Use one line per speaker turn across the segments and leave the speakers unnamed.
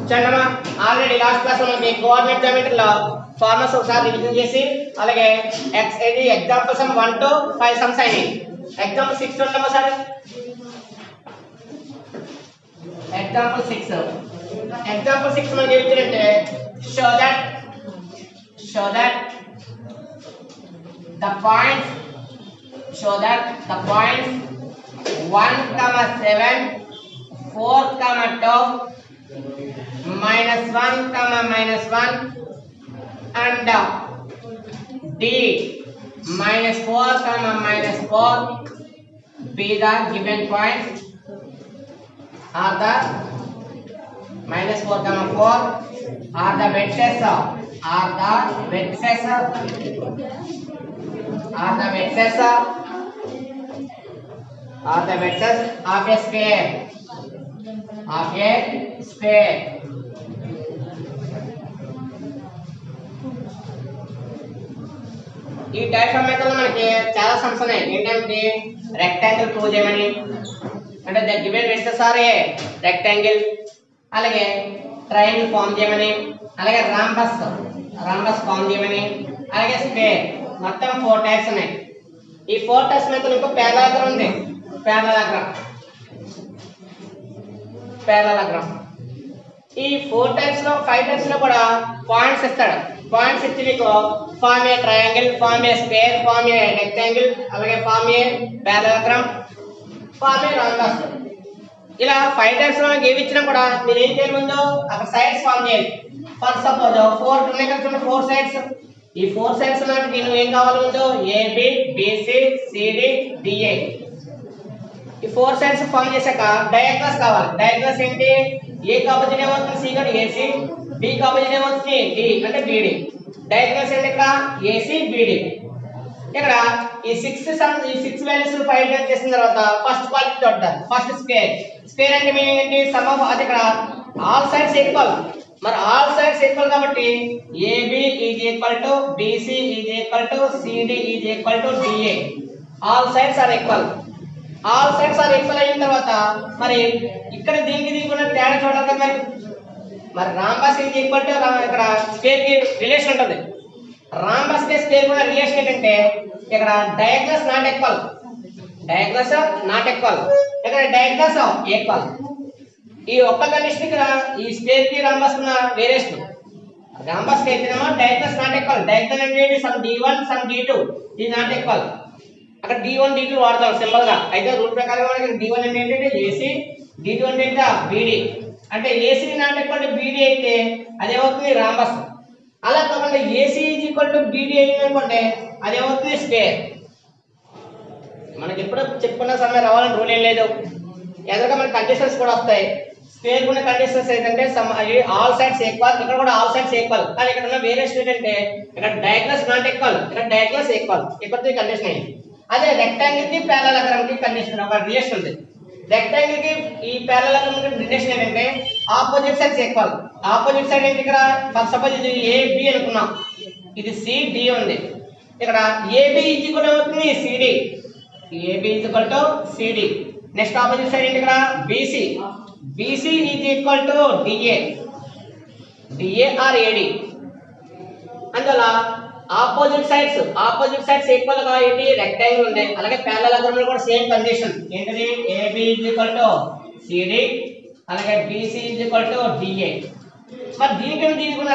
చూడమ్మా already last class లో మనకి కోఆర్డినేట్ జామెట్రీలో ఫార్ములాస్ ఒకసారి రివిజన్ చేసి అలాగే ఇది ఎగ్జాంపుల్ సమ్ 1 to 5 సమ్స్ అయినాయి. ఎగ్జాంపుల్ 6 చూడమ్మా సార్. ఎగ్జాంపుల్ 6 మనకి ఏం ఇచ్చారంటే show that the points 1, 7, 4, 2, -1, -1 and D -4, -4 be the given points are the -4, 4 are the vertices of a sphere. ఈ డయాగ్రామ్ మెథడ్ లో మనకి చాలా సమ్స్ ఉన్నాయి. ఏంటంటే రెక్టాంగిల్ ప్రూవ్ చేయమని, అంటే the given vertices are a rectangle, అలాగే ట్రయాంగిల్ ఫార్మ్ చేయమని, అలాగే రాంబస్ ఫార్మ్ చేయమని, అలాగే స్క్వేర్. మొత్తం 4 టైప్స్ ఉన్నాయి. ఈ 4 టైప్స్ మెథడ్ ఇంకో పారలలోగ్రామ్ ఉంది. పారలలోగ్రామ్ ఈ 4 టైప్స్ లో 5 టైప్స్ లో కూడా పాయింట్స్ ఇస్తాడు. పాయింట్స్ ఇచ్చి నీకు form a triangle, form a square, form a rectangle, అలాగే form a parallelogram, form a rhombus. ఇలా 5 టైప్స్ లో మనకి ఏవి ఇచ్చినా కూడా మీరు ఏం చేయాలి, ముందు అక్కడ సైడ్స్ ఫార్మ్ చేయాలి. ఫర్ సపోజ్ 4 ఉన్నాయి కదా, 4 సైడ్స్. ఈ 4 సైడ్స్ లో నువ్వు ఏం కావాలి, ముందు ఏబి, బిసి, సిడి, డిఏ. ఈ 4 సైడ్స్ ఫార్మ్ చేశాక డయాగ్నల్స్ కావాలి. డయాగ్నల్స్ ఏంటి, ఏ ఆపోజిట్ ఏమవుతుంది సి అంటే ఏసి, బి ఆపోజిట్ ఏమవుతుంది డి అంటే బిడి. డయాగ్నల్స్ ఏంటి, ఇక్కడ ఏసి బిడి. ఇక్కడ ఈ 6 వాల్యూస్ 5 టైమ్స్ చేసిన తర్వాత ఫస్ట్ క్వాలిటీ చూద్దాం. ఫస్ట్ స్క్వేర్ అంటే మీనింగ్ ఏంటి, సమ్ ఆఫ్ అది ఇక్కడ ఆల్ సైడ్స్ ఈక్వల్. మరి ఆల్ సైడ్స్ ఈక్వల్ కాబట్టి AB is equal to BC is equal to CD is equal to DA. All sides are equal. All sides are equal అయిన తర్వాత మరి ఇక్కడ దీనికి కూడా తేడా చూడాలి కదా. మరి రాంబస్ ఈజ్ ఈక్వల్ టు ఇక్కడ స్క్వేర్ కి రిలేషన్ ఉంటుంది. రాంబస్ కి స్క్వేర్ కూడా రిలేషన్ ఏంటంటే ఇక్కడ డయాగ్నల్స్ నాట్ ఈక్వల్. ఇక్కడ డయాగ్నల్స్ ఈక్వల్. ఈ ఒక్క కండిషన్ ఇక్కడ ఈ స్క్వేర్ కి రాంబస్ ఉన్న వేరియేషన్. రాంబస్ కి అయితేనేమో డయాగ్నల్స్ నాట్ ఈక్వల్. డయాగ్నల్ అంటే సమ్ d1 సమ్ d2 ఇది నాట్ ఈక్వల్. అక్కడ d1 d2 వాడతాం సింబల్ గా. అయితే రూల్ ప్రకారం మనకి d1 అంటే ఏంటంటే AC, d2 అంటే ఏంటా BD. అంటే AC not equal to BD అయితే అది ఏమవుతుంది రాంబస్. అలా కాకుండా AC is equal to BD అయింది అనుకుంటే అది ఏమవుతుంది స్క్వేర్. మనకి ఎప్పుడు చెప్పుకున్న సమయం రావాలని రూల్ ఏం లేదు. ఎదురుగా మనకి కండిషన్స్ కూడా వస్తాయి. స్క్వేర్ ఉన్న కండిషన్స్ ఏంటంటే ఆల్ సైడ్స్ ఈక్వల్, ఇక్కడ కూడా ఆల్ సైడ్స్ ఈక్వల్. కానీ ఇక్కడ ఉన్న వేరియేషన్ ఏంటంటే ఇక్కడ డయాగ్నల్స్ నాట్ ఈక్వల్, ఇక్కడ డయాగ్నల్స్ ఈక్వల్. ఇక్కడ కండిషన్ అయింది. అదే రెక్టాంగిల్ కి పారలలోగ్రామ్ కి కండిషన్ ఒక రిలేషన్ ఉంది. రెక్టాంగిల్ కి ఈ పారలలోగ్రామ్ కి రిలేషన్ ఏంటంటే opposite sides equal. Opposite side ఏంటి, ఇక్కడ ఫర్ సపోజ్ ఇది ఏబి అనుకున్నాం, ఇది సిడి ఉంది. ఇక్కడ ఏబి ఈజ్ ఈక్వల్ అవుతుంది CD, AB is equal to CD. Next opposite side ఏంటి, ఇక్కడ BC is equal to DA or AD. అందువల్ల ఆపోజిట్ సైడ్స్ ఈక్వల్ గా ఏంటి రెక్టాంగిల్ ఉంది. అలాగే పారలలోగ్రామ్ లో కూడా సేమ్ కండిషన్ ఏంటిది, AB is equal to CD, అలాగే BC is equal to DA. మరి దీనికి కూడా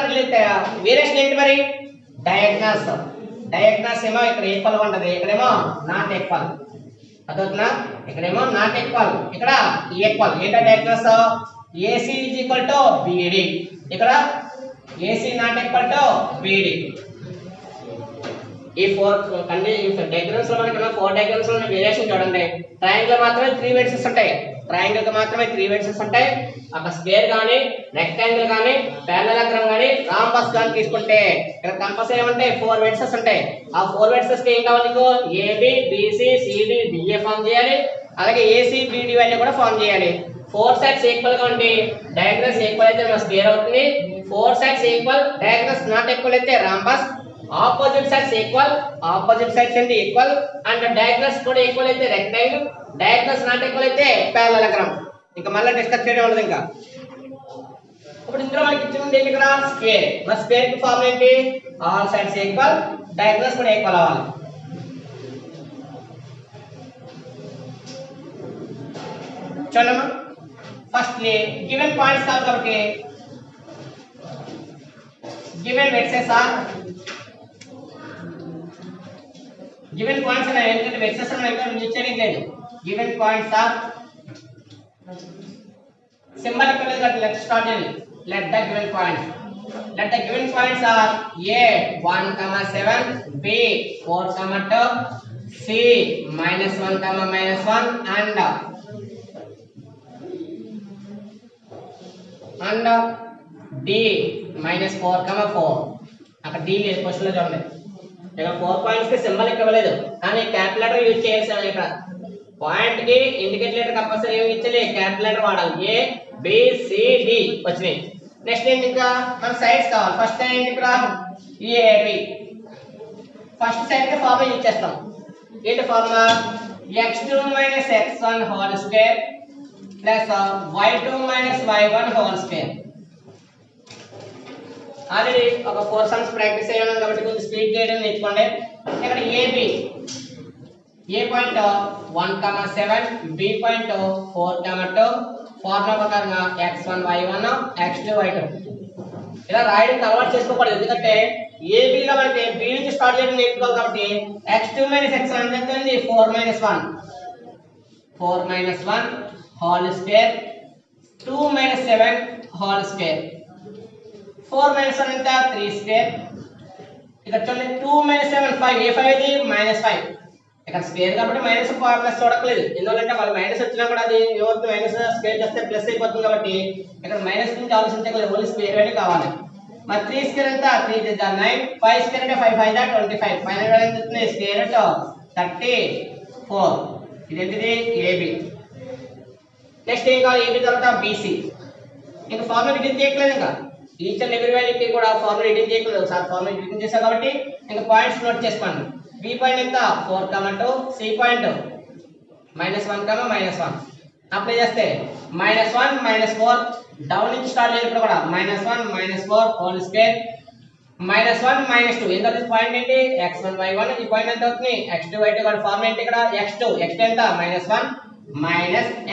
వేరియేషన్ ఏంటి, మరి డయాగ్నల్స్ ఏమో ఇక్కడ ఈక్వల్ ఉంటది, ఇక్కడేమో నాట్ ఈక్వల్. అదవుతున్నా, ఇక్కడేమో నాట్ ఈక్వల్, ఇక్కడ ఈక్వల్. ఏంటో diagonals AC is equal to BD, ఇక్కడ AC not equal to BD. ఈ 4 డయాగ్రామ్స్ లో మనకి 4 డయాగ్రామ్స్ లో వేరియేషన్ చూడండి. ట్రయాంగిల్ మాత్రమే 3 వెర్టిసెస్ ఉంటాయి. అక్కడ స్క్వేర్ గానీ, రెక్టాంగిల్ గానీ, పారలలోగ్రామ్ గానీ, రాంబస్ గానీ తీసుకుంటే ఇక్కడ కంపల్సరీ ఏమంటాయి 4 వెర్టిసెస్ ఉంటాయి. ఆ 4 వెర్టిసెస్ కి ఏం కావాలి, నీకు AB, BC, CD, DA form చేయాలి. అలాగే ఏసీ, బిడి వాల్యూ కూడా ఫార్మ్ చేయాలి. 4 సైడ్స్ ఈక్వల్ గా ఉండి డయాగ్నల్స్ ఈక్వల్ అయితే స్క్వేర్ అవుతుంది. 4 sides equal, diagonals not equal అయితే రాంబస్. ఆపోజిట్ సైడ్స్ ఈక్వల్, అంటే ఈక్వల్ అండ్ డయాగ్నల్స్ కూడా ఈక్వల్ అయితే రెక్టాంగిల్, డయాగ్నల్స్ నాట్ ఈక్వల్ అయితే పారలలోగ్రామ్. ఇంకా మళ్ళీ డిస్కస్ చేయడం ఉండదు. ఇంకా ఇప్పుడు ఇందులో మనకి ఇచ్చింది ఏంటి ఇక్కడ స్క్వేర్. మరి స్క్వేర్ కి ఫార్ములా ఏంటి? ఆల్ సైడ్స్ ఈక్వల్, డయాగోనల్స్ కూడా ఈక్వల్ అవ్వాలి. చూడమ్మా, ఫస్ట్ గివెన్ పాయింట్స్ కావాలి కాబట్టి given vectors or given points అనే ఏంటంటే వెక్టర్స్ అనే ఇచ్చేది లేదు. Given points are symbolic way that let's start in let the given points are a 1,7, b 4,2, c -1, and d -4,4. అక్కడ d లేదు క్వశ్చన్ లో చూడండి. ఇక్కడ 4 పాయింట్స్ కి సింబల్ ఇవ్వలేదు కానీ క్యాలిక్యులేటర్ యూజ్ చేయాల్సి ఇక్కడ పాయింట్ కి ఇండికేటర్ కంపల్సరీ ఏమి ఇచ్చాలి? క్యాలిక్యులేటర్ వాడాలి. ఏ బి సి డి వచ్చినాయి. నెక్స్ట్ ఏంటి ఇంకా మన సైడ్స్ కావాలి. ఫస్ట్ ఏంటి ఇక్కడ ఏబి. ఫస్ట్ సైడ్ కి ఫార్ములా యూజ్ చేస్తాం. ఏంటి formula? x2 - x1 whole square plus y2 - y1 whole square. Already ఒక 4 సమ్స్ ప్రాక్టీస్ అయ్యాను కాబట్టి కొంచెం స్పీడ్ చేయడం నేర్చుకోండి. ఇక్కడ ఏబి ఏ పాయింట్ 1,7, బి పాయింట్ 4,2, ఫార్ములా ప్రకారంగా x1 y1 x2 y2 ఇలా రాయడం అలవాటు చేసుకోకూడదు. ఎందుకంటే ఏబిలో మనకి బి నుంచి స్టార్ట్ చేయడం నేర్చుకోవాలి కాబట్టి x2 - x1 ఎంత ఉంది? 4 - 1 హోల్ స్క్వేర్ 2 - 7 హోల్ స్క్వేర్ 4 - 1 ఎంత? 3 స్క్వేర్. ఇక్కడ చూడండి 2 - 7 5 ఏ 5 ఇది -5. ఇక్కడ స్క్వేర్ కాబట్టి మైనస్ ప్లస్ చూడట్లేదు. ఎందుకంటే వాళ్ళు మైనస్ వచ్చినా కూడా అది ఏమవుతుంది? మైనస్ స్క్వేర్ చేస్తే ప్లస్ అయిపోతుంది కాబట్టి ఇక్కడ మైనస్ నుంచి ఆలోచించగలదు. ఓన్లీ స్క్వేర్ వాల్యూ కావాలి. మరి 3 స్క్వేర్ ఎంత? 3 × 9, 5 స్క్వేర్ అంటే 5 × 5 = 25. ఫైనల్ వాల్యూ ఎంత వస్తుంది? Square root 34. ఇదేంటిది? ఏబి. నెక్స్ట్ ఏం కావాలి? ఏబి తర్వాత బీసీ. ఇంకా ఫార్ములా రిటర్న్ చేయట్లేదు. ఇంకా ఈచ్ అండ్ ఎవ్రీ వాల్యూకి కూడా ఫార్ములా రిటర్న్ చేయట్లేదు. ఒకసారి ఫార్ములా రిటర్న్ చేశాం కాబట్టి ఇంకా పాయింట్స్ నోట్ చేసుకోండి. బి పాయింట్ ఎంత? 4,2, సి పాయింట్ -1, అప్లై చేస్తే -1 -4 డౌన్ నుంచి స్టార్ట్ చేసినప్పుడు కూడా -1 -4 హోల్ స్క్వేర్ -1 -2. ఎందుకంటే పాయింట్ ఏంటి? x1 y1. ఈ పాయింట్ ఎంత అవుతుంది? x2 y2. కూడా ఫార్ములా ఏంటి ఇక్కడ? x2 ఎంత? -1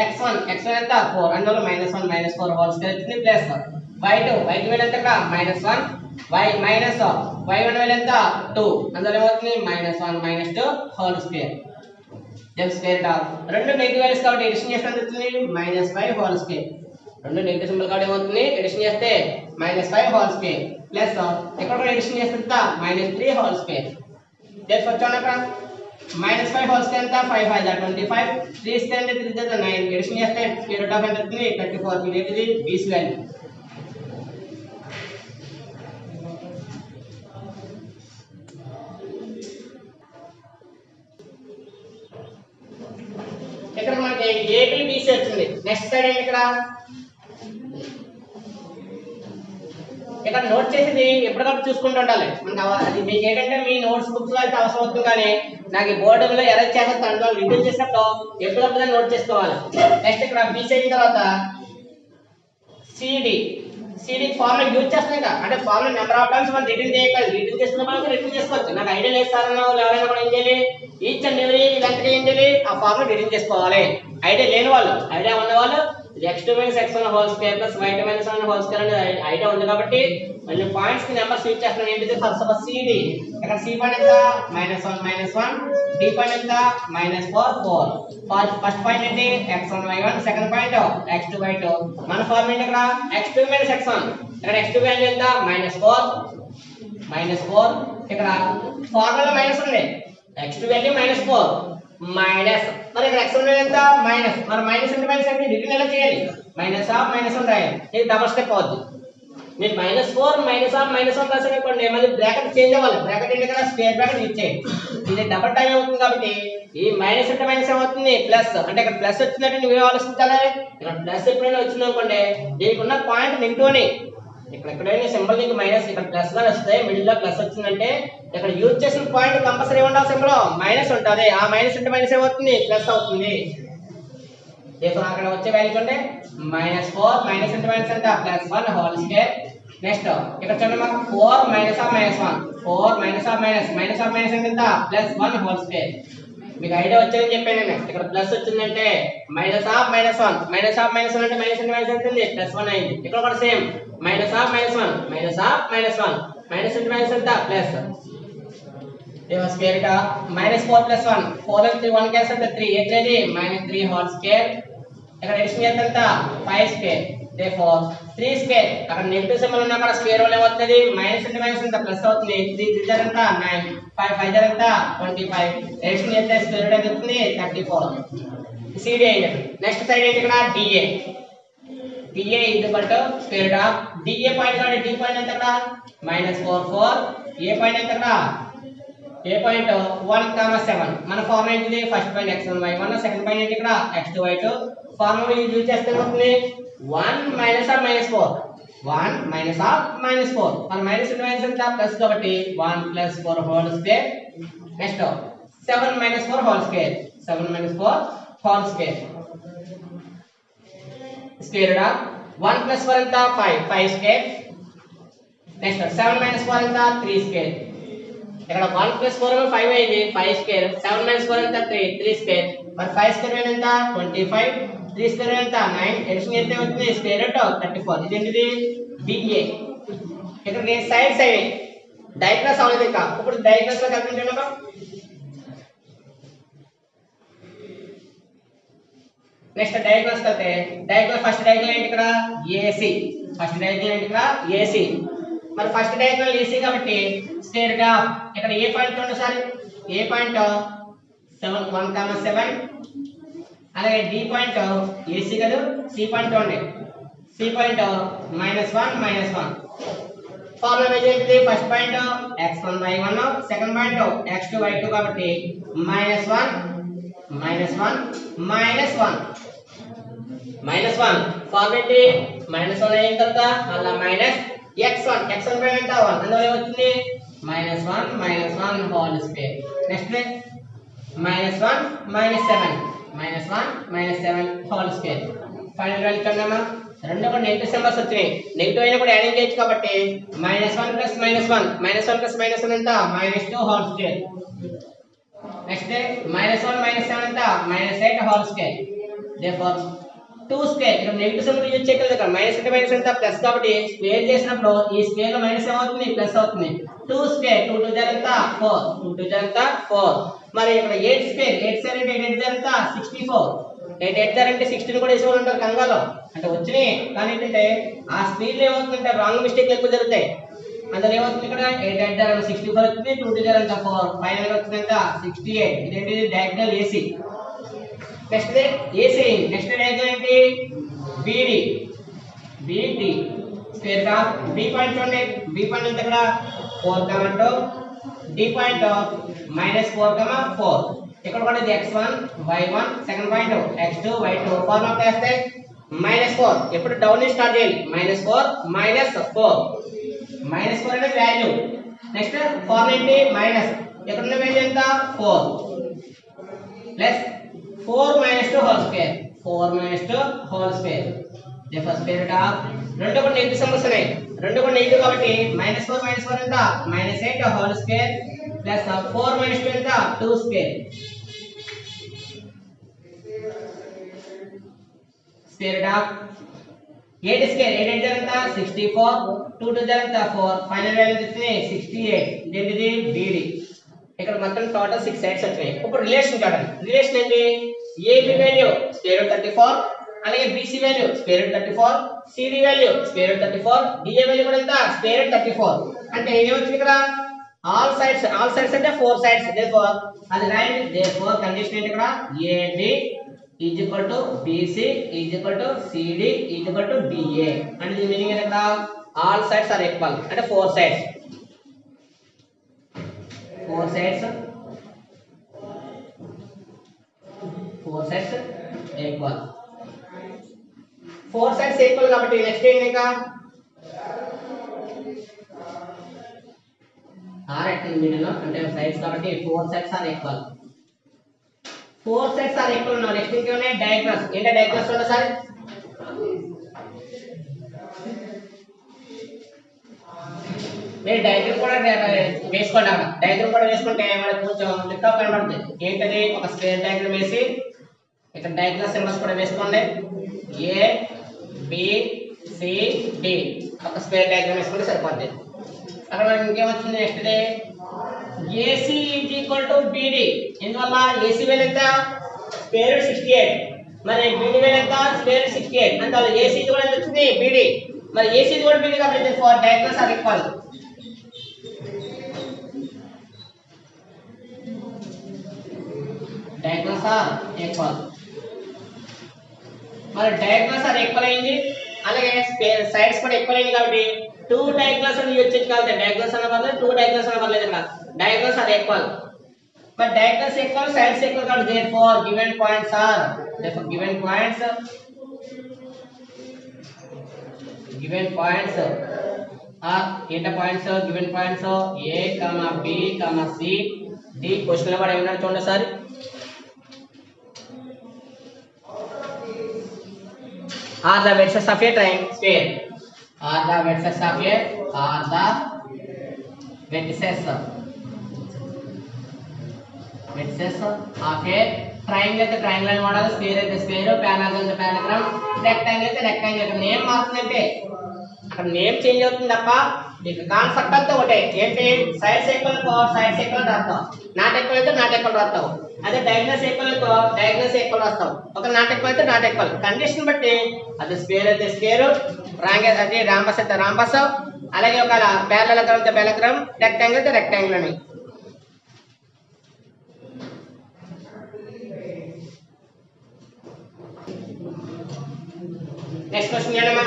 x1 ఎంత? 4. అందువల్ల -1 -4 హోల్ స్క్వేర్ వచ్చింది ప్లస్ y2 వాల్యూ ఎంత? ఇక్కడ -1 y1 వాల్యూ ఎంత? 2. అందువల్ల ఏమవుతుంది? -1 - 2 whole square. Then square of రెండు నెగటివ్ వాల్యూస్ కాబట్టి ఎడిషన్ చేస్తే ఎంత వస్తుంది? -5 హోల్ స్క్వేర్. రెండు నెగటివ్ సింబల్ కాబట్టి ఏమవుతుంది? ఎడిషన్ చేస్తే -5 హోల్ స్క్వేర్ ప్లస్ ఇక్కడ కూడా ఎడిషన్ చేస్తే ఎంత? -3 హోల్ స్క్వేర్. దెన్ వచ్చాను అక్కడ -5 హోల్ స్క్వేర్ ఎంత? 5 × 5 = 25. 3 స్క్వేర్ అంటే 3 × 9. ఎడిషన్ చేస్తే స్క్వేర్ రూట్ ఆఫ్ ఎంత వస్తుంది? 34. ఇది బీసీ వాల్యూ. ఇక్కడ మనకి ఏబి బీసీ వచ్చింది. నెక్స్ట్ సైడ్ ఏంటి? ఇక్కడ నోట్ చేసేది ఎప్పటికప్పుడు చూసుకుంటూ ఉండాలి. మనకి అది మీకు ఏంటంటే మీ నోట్స్ బుక్స్ లో అయితే అవసరం అవుతుంది కానీ నాకు ఈ బోర్డులో ఎరేజ్ చేసేస్తాను. రివ్యూ చేసినప్పుడు ఎప్పటికప్పుడు నోట్ చేసుకోవాలి. నెక్స్ట్ ఇక్కడ బీసీ అయిన తర్వాత సిడి ఫార్ములా యూజ్ చేస్తాం. ఇంకా అంటే ఫార్ములా నెంబర్ ఆఫ్ టైమ్స్ మనం రిటర్న్ చేయగలి. రిటర్న్ చేసుకున్న వాళ్ళకి రిటర్న్ చేసుకోవచ్చు. నాకు ఐడియా లేదు సార్ అన్న వాళ్ళు ఎవరైనా కూడా ఏం చేయాలి? ఈచ్ అండ్ ఎవ్రీ ఇలాంటివి ఏం చేయాలి? ఆ ఫార్ములా రిటర్న్ చేసుకోవాలి. ఐడియా లేని వాళ్ళు, ఐడియా ఉన్న వాళ్ళు x2 - x1 whole square plus y2 - y1 whole square అనేది ఐడియా ఉంది కాబట్టి మళ్ళీ పాయింట్స్ కి నెంబర్స్ యూజ్ చేస్తున్నాం. ఏంటిది? First suppose CD. ఇక్కడ సి పాయింట్ ఎంత? -1 -1. డి పాయింట్ ఎంత? -4 ఫస్ట్ పాయింట్ ఏంటి? x1 y1. Second point x2 y2. మన ఫార్ములా ఇక్కడ x2 - x1. ఇక్కడ x2 వాల్యూ ఎంత? -4. ఇక్కడ ఫార్ములా మైనస్ ఉంది. x2 value -4 minus. మరి ఇక్కడ x1 వాల్యూ ఎంత? మైనస్. మరి మైనస్ అంటే మైనస్ అంటే రిటర్న్ ఎలా చేయాలి? -1 రాయాలి. ఇది డబుల్ స్టెప్ అవుద్ది. మీరు -4 -1 రాసారనుకోండి మళ్ళీ బ్రాకెట్ చేంజ్ అవ్వాలి. బ్రాకెట్ ఏంటి? ఇక్కడ స్క్వేర్ బ్రాకెట్ యూజ్ చేయండి. ఇది డబుల్ టైం అవుతుంది కాబట్టి ఈ మైనస్ అంటే మైనస్ ఏమవుతుంది? ప్లస్. అంటే ఇక్కడ ప్లస్ వచ్చిందంటే నువ్వు ఆలోచించాలి. ఇక్కడ ప్లస్ ఎప్పుడైనా వచ్చింది అనుకోండి దీనికి ఉన్న పాయింట్ నెగిటివ్ అని ఇక్కడ ఎక్కడైనా సింబల్ నీకు మైనస్ ఇక్కడ ప్లస్ గా వస్తాయి. మిడిల్ లో ప్లస్ వచ్చిందంటే ఇక్కడ యూజ్ చేసిన పాయింట్ కంపల్సరీ ఉండాలి. సింబల్ మైనస్ ఉంటుంది. ఆ మైనస్ అంటే మైనస్ ఏమవుతుంది? ప్లస్ అవుతుంది. therefore అక్కడ వచ్చే వాల్యూ చూడండి -4 మైనస్ ఇంటూ మైనస్ ఎంత +1 హోల్ స్క్వేర్. నెక్స్ట్ ఇక్కడ చూడండి మాకు 4 minus of -1 4 minus of minus అంటే ఎంత +1 హోల్ స్క్వేర్. మీకు ఐడియా వచ్చిందని చెప్పాను నేను. ఇక్కడ ప్లస్ వచ్చిందంటే మైనస్ ఆఫ్ -1 అంటే మైనస్ ఇంటూ మైనస్ ఎంత +1 అయింది. ఇక్కడ కూడా same minus of -1 minus into minus ఎంత ప్లస్ స్క్వేర్ గా -4 + 1 4 and 3 1 క్యాన్సిల్ అంటే 3 ఏది -3 హోల్ స్క్వేర్. ఇక్కడ అడిషన్ ఎంత ఎంత 5 స్క్వేర్. therefore 3 స్క్వేర్ అక్కడ నెగటివ్ సింబల్ ఉన్నా అక్కడ స్క్వేర్ వల్ల ఏమవుతుంది మైనస్ ఇంటూ మైనస్ ఎంత ప్లస్ అవుతుంది. 3 3 ఎంత 9 5 5 ఎంత 25 అడిషన్ ఎంత స్క్వేర్ రూట్ ఎంత అవుతుంది 34. సిడి అయింది. నెక్స్ట్ సైడ్ ఏంటి ఇక్కడ DA DA is equal to square root of DA point కాడ D పాయింట్ ఎంత ఇక్కడ -4 4 A పాయింట్ ఎంత ఇక్కడ A పాయింట్ 1, 7 మన ఫార్ములా ఏంటిది first point x1 y1 second point ఏంటి ఇక్కడ x2 y2 ఫార్ములా యూజ్ చేస్తే ఏమవుతుంది 1 మైనస్ ఆఫ్ -4 1 మైనస్ ఆఫ్ -4 మన మైనస్ ఇంటూ మైనస్ ఎంత ప్లస్ కాబట్టి 1 + 4 whole square. Next 7 - 4 whole square 7 - 4 whole square square root of 1 + 4 ఎంత 5 స్క్వేర్. నెక్స్ట్ 7 - 4 ఎంత 3 స్క్వేర్. ఇక్కడ 1 + 4 5 అయింది 5 స్క్వేర్ 7 - 4 ఎంత 3 స్క్వేర్. మరి 5 స్క్వేర్ ఎంత 25 3 స్క్వేర్ ఎంత 9 అడిషన్ ఎంత అవుతుంది స్క్వేర్ రూట్ 34. ఇదేంటిది DA. ఇక్కడ నేను సైడ్స్ అయ్యి డయాగ్రామ్స్ అవ్వలేదు ఇంకా. ఇప్పుడు డయాగ్రామ్స్ లో కల్పించండి అమ్మా. నెక్స్ట్ డయాగ్రామ్స్ కల్తే డయాగ్రామ్ ఫస్ట్ డయాగ్రామ్ ఏంటి ఇక్కడ AC ఫస్ట్ డయాగ్రామ్ ఏంటి ఇక్కడ AC. మరి ఫస్ట్ డయాగ్రామ్ AC కాబట్టి స్క్వేర్ గా ఇక్కడ ఏ పాయింట్ చూడండి సార్ ఏ పాయింట్ 7 1, 7 అలాగే D పాయింట్ AC కదా C పాయింట్ చూడండి C పాయింట్ -1 ఫార్ములా బేస్ ఏంటిది first point x1 y1 second point x2 y2 కాబట్టి -1 ఫార్ములా ఏంటి -1 అయిన తర్వాత అలా మైనస్ x1 పైన ఎంత 1 అందువల్ల ఏమవుతుంది -1 whole square. Next -1 -7 whole square. Final value కన్నామా రెండు కూడా నెగటివ్ సింబల్స్ వచ్చినాయి. నెగటివ్ అయినా కూడా యాడింగ్ చేయొచ్చు కాబట్టి -1 + -1 ఎంత -2 హోల్ స్క్వేర్. నెక్స్ట్ -1 - 7 ఎంత -8 హోల్ స్క్వేర్. therefore 2 స్క్వేర్ ఇక్కడ నెగటివ్ సింబల్ యూజ్ చేయగలదు కదా మైనస్ అంటే మైనస్ ఎంత ప్లస్ కాబట్టి స్క్వేర్ చేసినప్పుడు ఈ స్క్వేర్ లో మైనస్ ఏమవుతుంది ప్లస్ అవుతుంది. 2 స్క్వేర్ 2 2 జర్ ఎంత 4 2 2 జర్ ఎంత 4. మరి ఇక్కడ 8 స్క్వేర్ 8 స్క్వేర్ అంటే 8 జర్ ఎంత 64 8 8 జర్ అంటే 16 కూడా వేసేవాళ్ళు ఉంటారు కంగాలో అంటే వచ్చినాయి. కానీ ఏంటంటే ఆ స్పీడ్ లో ఏమవుతుందంటే రాంగ్ మిస్టేక్ ఎక్కువ జరుగుతాయి. అందులో ఏమవుతుంది ఇక్కడ 8 8 జర్ 64 వచ్చింది 2 2 జర్ ఎంత 4 ఫైనల్ గా వచ్చింది ఎంత 68. ఇదేంటి diagonal AC. Next AC next diagram ఏంటి BD స్క్వేర్ గా B పాయింట్ చూడండి B పాయింట్ ఎంత ఇక్కడ 4, 2 D పాయింట్ -4, 4 ఇక్కడ కూడా ఇది x1 y1 second point x2 y2 formula చేస్తే -4 ఎప్పుడు డౌన్ ని స్టార్ట్ చేయాలి -4 అనేది వాల్యూ. నెక్స్ట్ ఫార్ములా ఏంటి మైనస్ ఇక్కడ ఉన్న వాల్యూ ఎంత 4 plus 4 - 2 whole square 2 whole square. therefore square root of రెండు కూడా నెగటివ్ సింబల్స్ ఉన్నాయి రెండు కూడా నెగటివ్ కాబట్టి -4 ఎంత -8 హోల్ స్క్వేర్ ప్లస్ 4 - 2 ఎంత 2 square. square root of 8 square 8 8 ఎంత 64 2 2 ఎంత 4 ఫైనల్ వాల్యూ వచ్చేసి 68. ఇదేంటిది BD. ఇక్కడ మొత్తం టోటల్ 6 సైడ్స్ వచ్చాయి. ఇప్పుడు రిలేషన్ చూడండి రిలేషన్ ఏంటి AB వాల్యూ స్క్వేర్ రూట్ 34 అలాగే BC value square root 34 CD value square root 34 DA value కూడా ఎంత స్క్వేర్ రూట్ 34 అంటే ఏమొచ్చింది ఇక్కడ ఆల్ సైడ్స్ అంటే 4 సైడ్స్. therefore అది రైట్. therefore కండిషన్ ఏంటి ఇక్కడ AD is equal to BC is equal to CD is equal to DA అంటే దీని మీనింగ్ ఏంటి ఇక్కడ ఆల్ సైడ్స్ ఆర్ ఈక్వల్ అంటే 4 సైడ్స్ ఈక్వల్ 4 సైడ్స్ ఈక్వల్ కాబట్టి నెక్స్ట్ ఏంటి ఇంకా ఆర్ ఎట్ మిడిల్ అంటే సైడ్స్ కాబట్టి 4 sides are equal 4 sets are equal now. Next thing is diagonals. ఏంట diagonals ఉందా సార్? మీరు డయాగ్రామ్ కూడా వేసుకోండి. డయాగ్రామ్ కూడా వేసుకుంటే మనకు కొంచెం లిక్ అప్ కనబడుతుంది. ఏంటది? ఒక స్క్వేర్ డయాగ్రామ్ వేసి ఇక్కడ డయాగ్నల్ సింబల్స్ కూడా వేసుకోండి. ఏ బి సి డి ఒక స్క్వేర్ డయాగ్రామ్ వేసుకుంటే సరిపోద్ది. అక్కడ మనకి ఇంకేమొచ్చింది? Next day AC is equal to BD. ఎందువల్ల? ఏసీ వాల్యూ ఎంత? స్క్వేర్ 68. మరి బిడి వాల్యూ ఎంత? స్క్వేర్ 68. అందువల్ల ఏసీ కూడా ఎంత వచ్చింది? బిడి. మరి ఏసీ కూడా బిడి కాబట్టి for diagonals are equal. Diagonals are equal. మరి డయాగ్నల్స్ ఆర్ ఈక్వల్ అయింది, అలాగే సైడ్స్ కూడా ఈక్వల్ అయింది కాబట్టి 2 డయాగ్నల్స్ అని యూజ్ చేయగలిగితే డయాగ్నల్స్ అన్న పర్లేదు, 2 డయాగ్నల్స్ అన్న పర్లేదు. ఇక్కడ diagonals are equal. but diagonals equal, sides equal, therefore given points are ఏంట points? Given points A comma B comma C D. Question లో కూడా ఏమన్నా చూడండి sir. are the vertices of a triangle square. are the vertices of a triangle అయితే triangle అని వాడాలి, square అయితే square, పారాగ్రామ్ అయితే పారాగ్రామ్, రెక్టాంగిల్ అయితే రెక్టాంగిల్. ఇక్కడ నేమ్ మారుతుందంటే అక్కడ నేమ్ చేంజ్ అవుతుంది తప్ప ఇక కాన్సెప్ట్ అంతా ఒకటే. ఏంటి? సైడ్స్ ఈక్వల్ సైడ్స్ ఈక్వల్ రాస్తావు, నాట్ ఈక్వల్ అయితే నాట్ ఈక్వల్ రాస్తావు. అదే డయాగ్నల్స్ ఈక్వల్ డయాగ్నల్స్ ఈక్వల్ రాస్తావు. ఒక నాట్ ఈక్వల్ అయితే నాట్ ఈక్వల్. కండిషన్ బట్టి అది స్క్వేర్ అయితే స్క్వేర్, అది రాంబస్ అయితే రాంబస్, అలాగే ఒక పారలెలోగ్రామ్ అయితే పారలెలోగ్రామ్, రెక్టాంగిల్ అయితే రెక్టాంగిల్ అని. నెక్స్ట్ క్వశ్చన్ ఏంటమ్మా?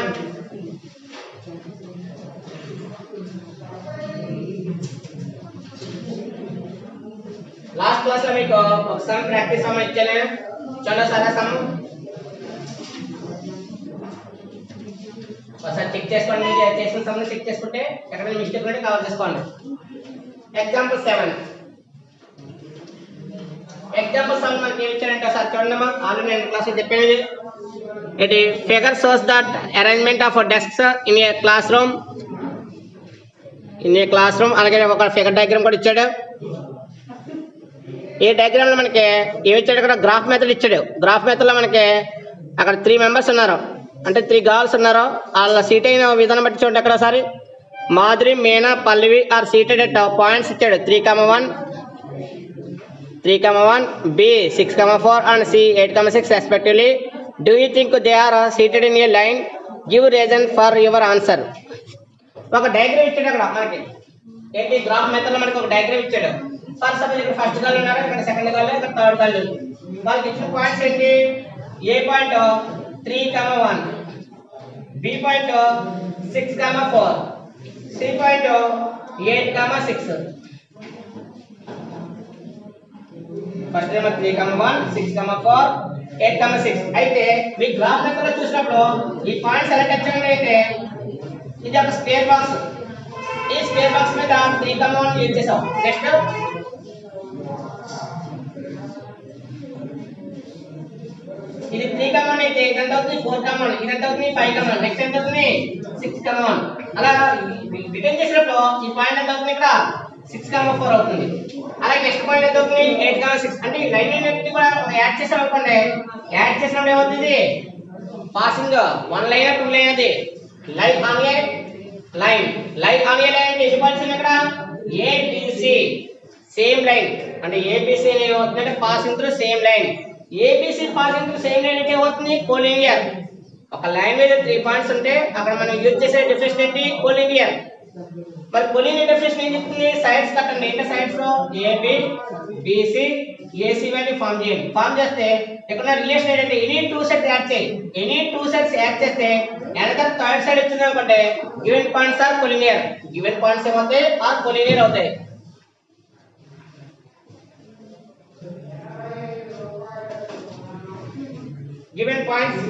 లాస్ట్ క్లాస్ లో మీకు ఒక సమ్ ప్రాక్టీస్ సమ్ ఇచ్చాను. చూడండి సార్, సమ్ ఒకసారి చెక్ చేసుకోండి. మీరు చేసిన సమ్ చెక్ చేసుకుంటే ఎక్కడైనా మిస్టేక్ ఉంటే కవర్ చేసుకోండి. ఎగ్జాంపుల్ 7. ఎగ్జాంపుల్ సమ్ మనకి ఏమి ఇచ్చారంటే సార్ చూడండి. ఆల్రెడీ నేను క్లాస్ లో చెప్పాను. ఇది figure shows that arrangement of desks in a class room. అలాగే ఒక ఫిగర్ డయాగ్రామ్ కూడా ఇచ్చాడు. ఈ డయాగ్రామ్ లో మనకి ఏమి ఇచ్చాడు? ఇక్కడ గ్రాఫ్ మెథడ్ ఇచ్చాడు. గ్రాఫ్ మెథడ్ లో మనకి అక్కడ 3 మెంబర్స్ ఉన్నారు, అంటే 3 గర్ల్స్ ఉన్నారు. వాళ్ళ సీట్ అయిన విధానం బట్టి చూడండి. అక్కడ ఒకసారి మాధురి, మీనా, పల్లవి ఆర్ సీటెడ్ ఎట్ పాయింట్స్ ఇచ్చాడు. 3,1, B 6,4 and C 8,6 respectively. Do you think they are seated in a line? Give reason for your answer. ఒక డయాగ్రామ్ ఇచ్చాడు అక్కడ మనకి. ఏంటి? గ్రాఫ్ మెథడ్ లో మనకి ఒక డయాగ్రామ్ ఇచ్చాడు. ఫర్ సపోజ్ ఇక్కడ ఫస్ట్ గర్ల్ ఉన్నారు, ఇక్కడ సెకండ్ గర్ల్, ఇక్కడ థర్డ్ గర్ల్. వాళ్ళకి ఇచ్చిన పాయింట్స్ ఏంటి? A point 3,1, B point 6,4, C point 8,6. First ఏమో 3,1, 6,4, 8,6. అయితే మీ గ్రాఫ్ మెథడ్ లో చూసినప్పుడు ఈ పాయింట్స్ ఎలా టచ్ అయ్యాయి అంటే ఇది ఒక స్క్వేర్ బాక్స్. ఈ స్క్వేర్ బాక్స్ మీద 3,1 యూజ్ చేసాం. నెక్స్ట్ ఇది 3,1 అయితే ఇదంతా అవుతుంది 4,1, ఇదంతా అవుతుంది 5,1, నెక్స్ట్ ఎంత అవుతుంది 6,1. అలా రిటర్న్ చేసినప్పుడు ఈ పాయింట్ ఎంత అవుతుంది? ఇక్కడ 6,4 అవుతుంది. అలాగే నెక్స్ట్ పాయింట్ ఎంత అవుతుంది? 8,6. అంటే ఈ లైన్ అన్నిటిని కూడా యాడ్ చేసాం అనుకోండి. యాడ్ చేసినప్పుడు ఏమవుతుంది? Passing 1 line 2 line. అది లైన్ ఆన్ ఏ లైన్. ఎన్ని పాయింట్స్ ఉన్నాయి ఇక్కడ? ABC same line. అంటే ఏబిసి ఏమవుతుందంటే passing through same line. ABC passing through same line అంటే ఏమవుతుంది? కోలినియర్. ఒక లైన్ మీద 3 పాయింట్స్ ఉంటే అక్కడ మనం యూజ్ చేసే డెఫినేషన్ ఏంటి? కోలినియర్. మరి కోలినియర్ డెఫినేషన్ ఏం చెప్తుంది? సైడ్స్ కట్టండి. ఏంటి సైడ్స్ లో? AB BC AC value form చేయండి. ఫామ్ చేస్తే ఇక్కడ రిలేషన్ ఏంటంటే ఎనీ 2 సెట్స్ యాడ్ చేయి. ఎనీ 2 సెట్స్ యాడ్ చేస్తే ఎనదర్ థర్డ్ సైడ్ వచ్చింది అనుకోండి given points are collinear. Given points ఏమవుతాయి? ఆర్ కోలినియర్ అవుతాయి. గివెన్ పాయింట్స్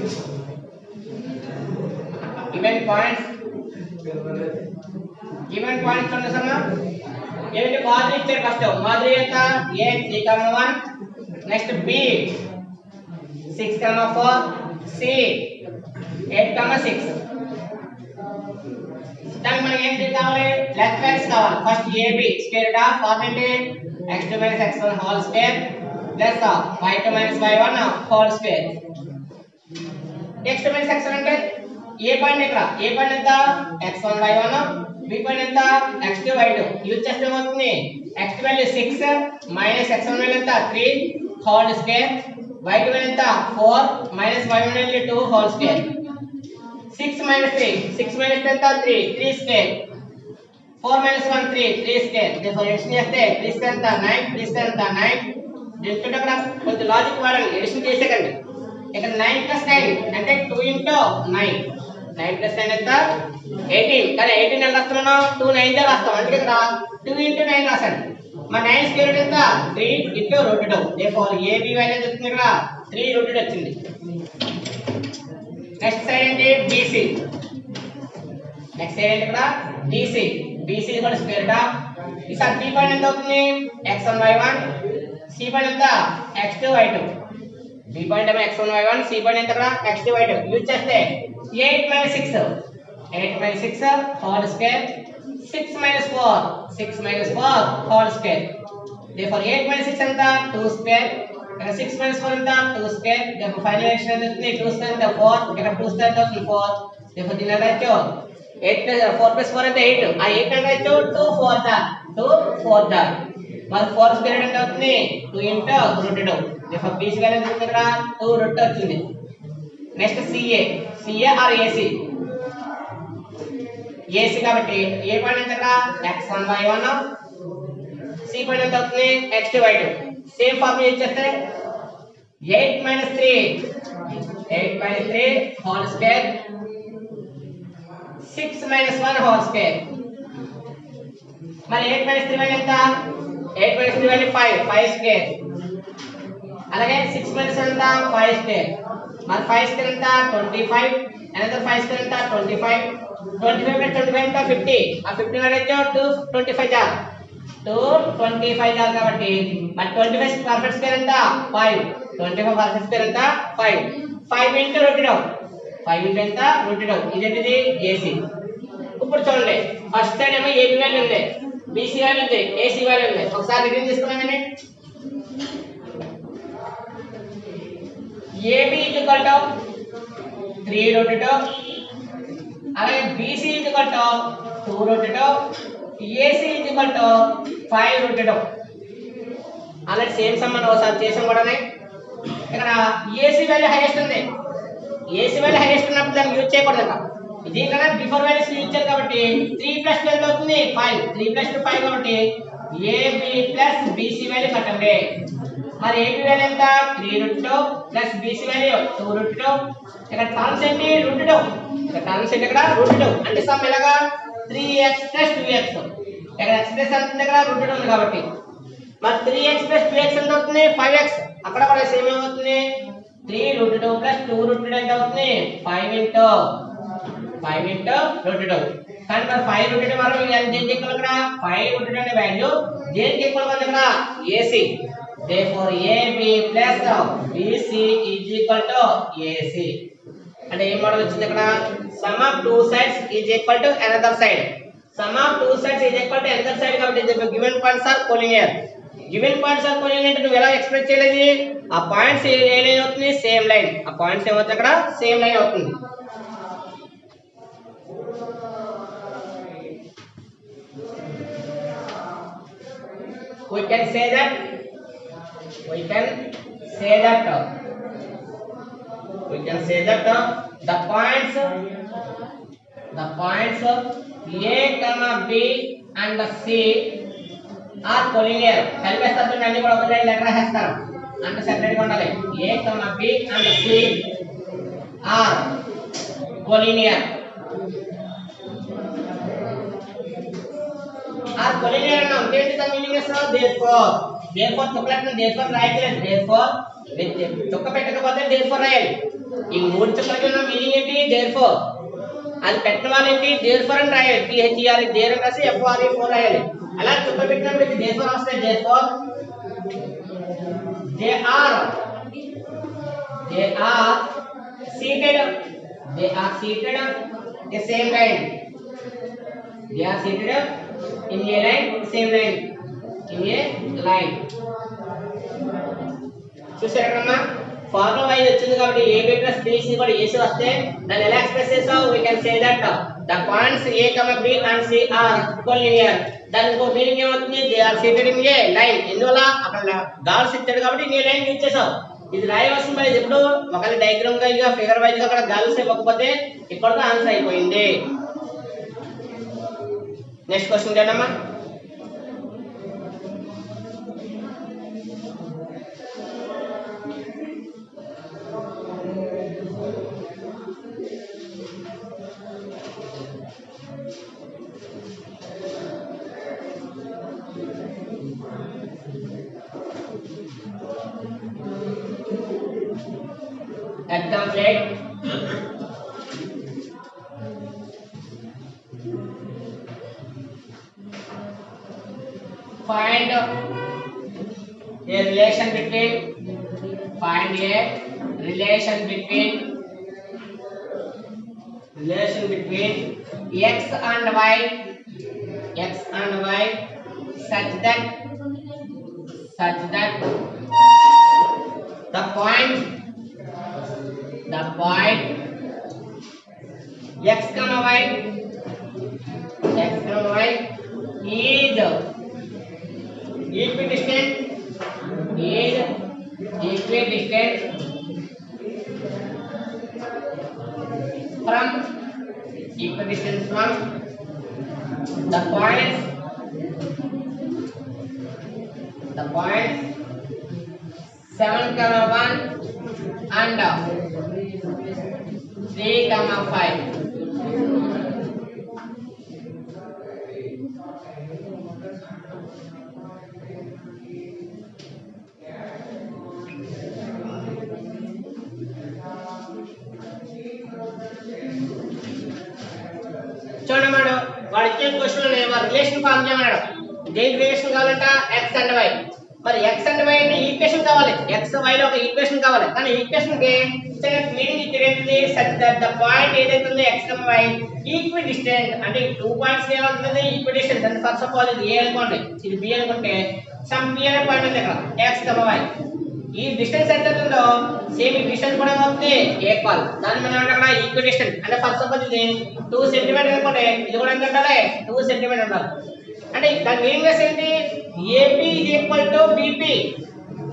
చూడండి సార్. ఏంటి? మాధురి ఇచ్చాడు. ఫస్ట్ మాధురి ఎంత? ఏ 3,1, నెక్స్ట్ బి 6,4 సి 8,6 దానికి మనకి ఏంటి కావాలి లెఫ్ట్ హ్యాండ్స్ కావాలి first AB square root of form ఏంటి x2 - x1 whole square plus y2 - y1 whole square x2 - x1 అంటే ఏ పాయింట్ ఇక్కడ ఏ పాయింట్ ఎంత x1 y1 b పాయింట్ ఎంత x2 y2 యూజ్ చేస్తే ఏమవుతుంది x2 వాల్యూ 6 x1 వాల్యూ ఎంత 3 whole square y2 value ఎంత 4 y1 value 2 whole square 6 - 3 6 - 3 ఎంత 3 square 4 - 1 3 square therefore edition చేస్తే 3 స్క్వేర్ ఎంత 9 3 స్క్వేర్ ఎంత 9 దీంతో అక్కడ కొంచెం లాజిక్ వాడాలి ఎడిషన్ చేసేకండి ఇక్కడ 9 + 9 అంటే 2 * 9 9 + 9 ఎంత 18 కానీ 18 ఎలా రాస్తున్నాను 2 9 గా రాస్తాం అంటే ఇక్కడ 2 * 9 రాశాను మన 9 స్క్వేర్ రూట్ ఎంత 3 * √2 therefore ab వాల్యూ వస్తుంది ఇక్కడ 3 √2 వచ్చింది నెక్స్ట్ సైడ్ ఏంటి bc నెక్స్ట్ సైడ్ ఏంటి ఇక్కడ bc కూడా స్క్వేర్ రూట్ ఆఫ్ ఈసారి b పాయింట్ ఎంత అవుతుంది x1 y1 c పాయింట్ ఎంత x2 y2 b పాయింట్ ఏమో x1 y1 c పాయింట్ ఎంత ఇక్కడ x2 y2 యూజ్ చేస్తే 8 - 6 whole square 6 - 4 whole square therefore 8 - 6 ఎంత 2 స్క్వేర్ ఇక్కడ 6 - 4 ఎంత 2 స్క్వేర్ therefore ఫైనల్ ఎక్స్ప్రెషన్ ఎంత అవుతుంది 2 స్క్వేర్ ఎంత 4 ఇక్కడ 2 స్క్వేర్ ఎంత అవుతుంది 4 therefore దీని రాయొచ్చు 8 + 4 + 4 అంటే 8 ఆ 8 అంటే రాయొచ్చు 2 4 మరి 4 స్క్వేర్ ఎంత అవుతుంది 2 * √2 therefore bc వాల్యూ ఎంత ఇక్కడ 2 √2 వచ్చింది నెక్స్ట్ ca ఆర్ ac కాబట్టి ఏ పాయింట్ ఎంత ఇక్కడ x1 y1 c పాయింట్ ఎంత అవుతుంది x2 y2 same formula use చేస్తే 8 - 3 హోల్ స్క్వేర్ 6 - 1 హోల్ స్క్వేర్ మరి 8 - 3 వాల్యూ ఎంత 8 - 3 వాల్యూ 5 స్క్వేర్ అలాగే 6 - 1 ఎంత 5 స్క్వేర్ మరి 5 స్క్వేర్ ఎంత 25 another 5 స్క్వేర్ ఎంత 25 25 + 25 ఎంత 50 ఆ 50 వాల్యూ 225 జార్ 225 జార్ కాబట్టి మరి 25 పర్ఫెక్ట్ స్క్వేర్ ఎంత 5 25 పర్ఫెక్ట్ స్క్వేర్ ఎంత 5 5 * √2 5 * ఎంత √2 ఇదేంటిది ac ఇప్పుడు చూడండి ఫస్ట్ సైడ్ ఏమో ab వాల్యూ ఉంది bc వాల్యూ ఉంది ac వాల్యూ ఉంది ఒకసారి రిటర్న్ తీసుకున్నామని AB = 3 √2 అలాగే BC = 2 √2 AC = 5 √2 అలాగే సేమ్ సమ్ మనం ఒకసారి చేసాం కూడానే ఇక్కడ AC వాల్యూ హైయెస్ట్ ఉంది AC వాల్యూ హైయెస్ట్ ఉన్నప్పుడు దాన్ని యూజ్ చేయకూడదు ఇంకా ఇది ఇక్కడ బిఫోర్ వాల్యూస్ యూజ్ చేయాలి కాబట్టి 3 + 2 ఎంత అవుతుంది 5 3 + 2 5 కాబట్టి AB + BC వాల్యూ కట్టండి మరి AB వాల్యూ ఎంత 3 √2 ప్లస్ BC వాల్యూ 2 √2 ఇక్కడ టర్మ్స్ ఏంటి √2 ఇక్కడ టర్మ్స్ ఏంటి ఇక్కడ √2 అంటే సమ్ ఎలాగా 3x + 2x ఇక్కడ ఎక్స్ప్రెస్ ఎంత దగ్గర √2 ఉంది కాబట్టి మరి 3x + 2x ఎంత అవుతుంది 5x అక్కడ కూడా సేమ్ అవుతుంది 3 √2 + 2 √2 ఎంత అవుతుంది 5 * √2 కానీ మరి 5 √2 మనం దేనికి ఈక్వల్ ఇక్కడ 5 √2 అనే వాల్యూ దేనికి ఈక్వల్ ఉంది ఇక్కడ AC therefore AB + BC = AC అంటే ఏం మోడల్ వచ్చింది ఇక్కడ sum of two sides is equal to another side sum of two sides is equal to another side కాబట్టి the given points are collinear అంటే నువ్వు ఎలా ఎక్స్ప్రెస్ చేయలేదు ఆ పాయింట్స్ ఏ లైన్ అవుతుంది సేమ్ లైన్ ఆ పాయింట్స్ ఏమవుతుంది అక్కడ సేమ్ లైన్ అవుతుంది we can say that the points A, B and C are collinear కలిపేస్తారు అన్ని కూడా ఒక లైన్ లెటర్ రాస్తారు అంటే సెపరేట్ గా ఉండాలి A, B and C are collinear అన్నాం ఏంటి దాని మీనింగ్ ఇస్తాం therefore చుక్కలెట్టిన therefore రాయట్లేదు therefore చుక్క పెట్టకపోతే therefore రాయాలి ఈ మూడు చుక్కలకి ఉన్న మీనింగ్ ఏంటి therefore అది పెట్టిన వాళ్ళు ఏంటి therefore అని రాయాలి THERE దేర్ అని రాసి FORE 4 రాయాలి అలా చుక్క పెట్టినప్పుడు therefore వస్తాయి therefore they are seated, they are seated the same line, they are seated in a line, same line, in a line. చూసారమ్మా ఫార్ములా వైజ్ వచ్చింది కాబట్టి AB ప్లస్ BC కూడా AC వస్తే దాన్ని ఎలా ఎక్స్ప్రెస్ చేస్తావు? we can say that the points A, B and C are collinear. దానికి ఇంకో మీనింగ్ ఏమవుతుంది? they are seated in a line. ఎందువల్ల అక్కడ గాల్స్ ఇచ్చాడు కాబట్టి నీ లైన్ యూజ్ చేసావు. ఇది రాయవలసిన పని ఎప్పుడు ఒకవేళ డయాగ్రామ్ గా ఇక ఫిగర్ వైజ్ గా అక్కడ గాల్స్ ఇవ్వకపోతే ఇక్కడతో ఆన్సర్ అయిపోయింది. నెక్స్ట్ క్వశ్చన్ ఏంటమ్మా? Complete. Find a relation between x and y such that the point x comma y is equidistant from the points 7, 1 and 3, 5. చూడండి మేడం వాడు ఇచ్చే క్వశ్చన్ రిలేషన్ ఫార్మ్ చేయమన్నాడు. దేని రిలేషన్ కావాలంట? X and y. మరి x and y అంటే equation కావాలి, x y లో ఒక ఈక్వేషన్ కావాలి. కానీ ఈక్వేషన్ కి మీనింగ్ ఇచ్చేది సచ్ దట్ ద పాయింట్ ఏదైతే ఉందో x comma y equidistant అంటే 2 పాయింట్స్ ఏమవుతుంది? ఈక్వి డిస్టెంట్ అంటే ఫస్ట్ ఆఫ్ ఆల్ ఇది ఏ అనుకోండి, ఇది బి అనుకుంటే సమ్ బి అనే పాయింట్ ఉంది ఇక్కడ ఎక్స్ కమ్ వై. ఈ డిస్టెన్స్ ఎంత ఉందో సేమ్ ఈ డిస్టెన్స్ కూడా ఏమవుతుంది? ఈక్వల్. దాన్ని మనం అంటే అక్కడ ఈక్వి డిస్టెంట్ అంటే ఫస్ట్ ఆఫ్ ఆల్ ఇది 2 సెంటీమీటర్ అనుకోండి, ఇది కూడా ఎంత ఉండాలి? 2 సెంటీమీటర్ ఉండాలి. అంటే దాని మీనింగ్ ఏంటి? AP is equal to BP.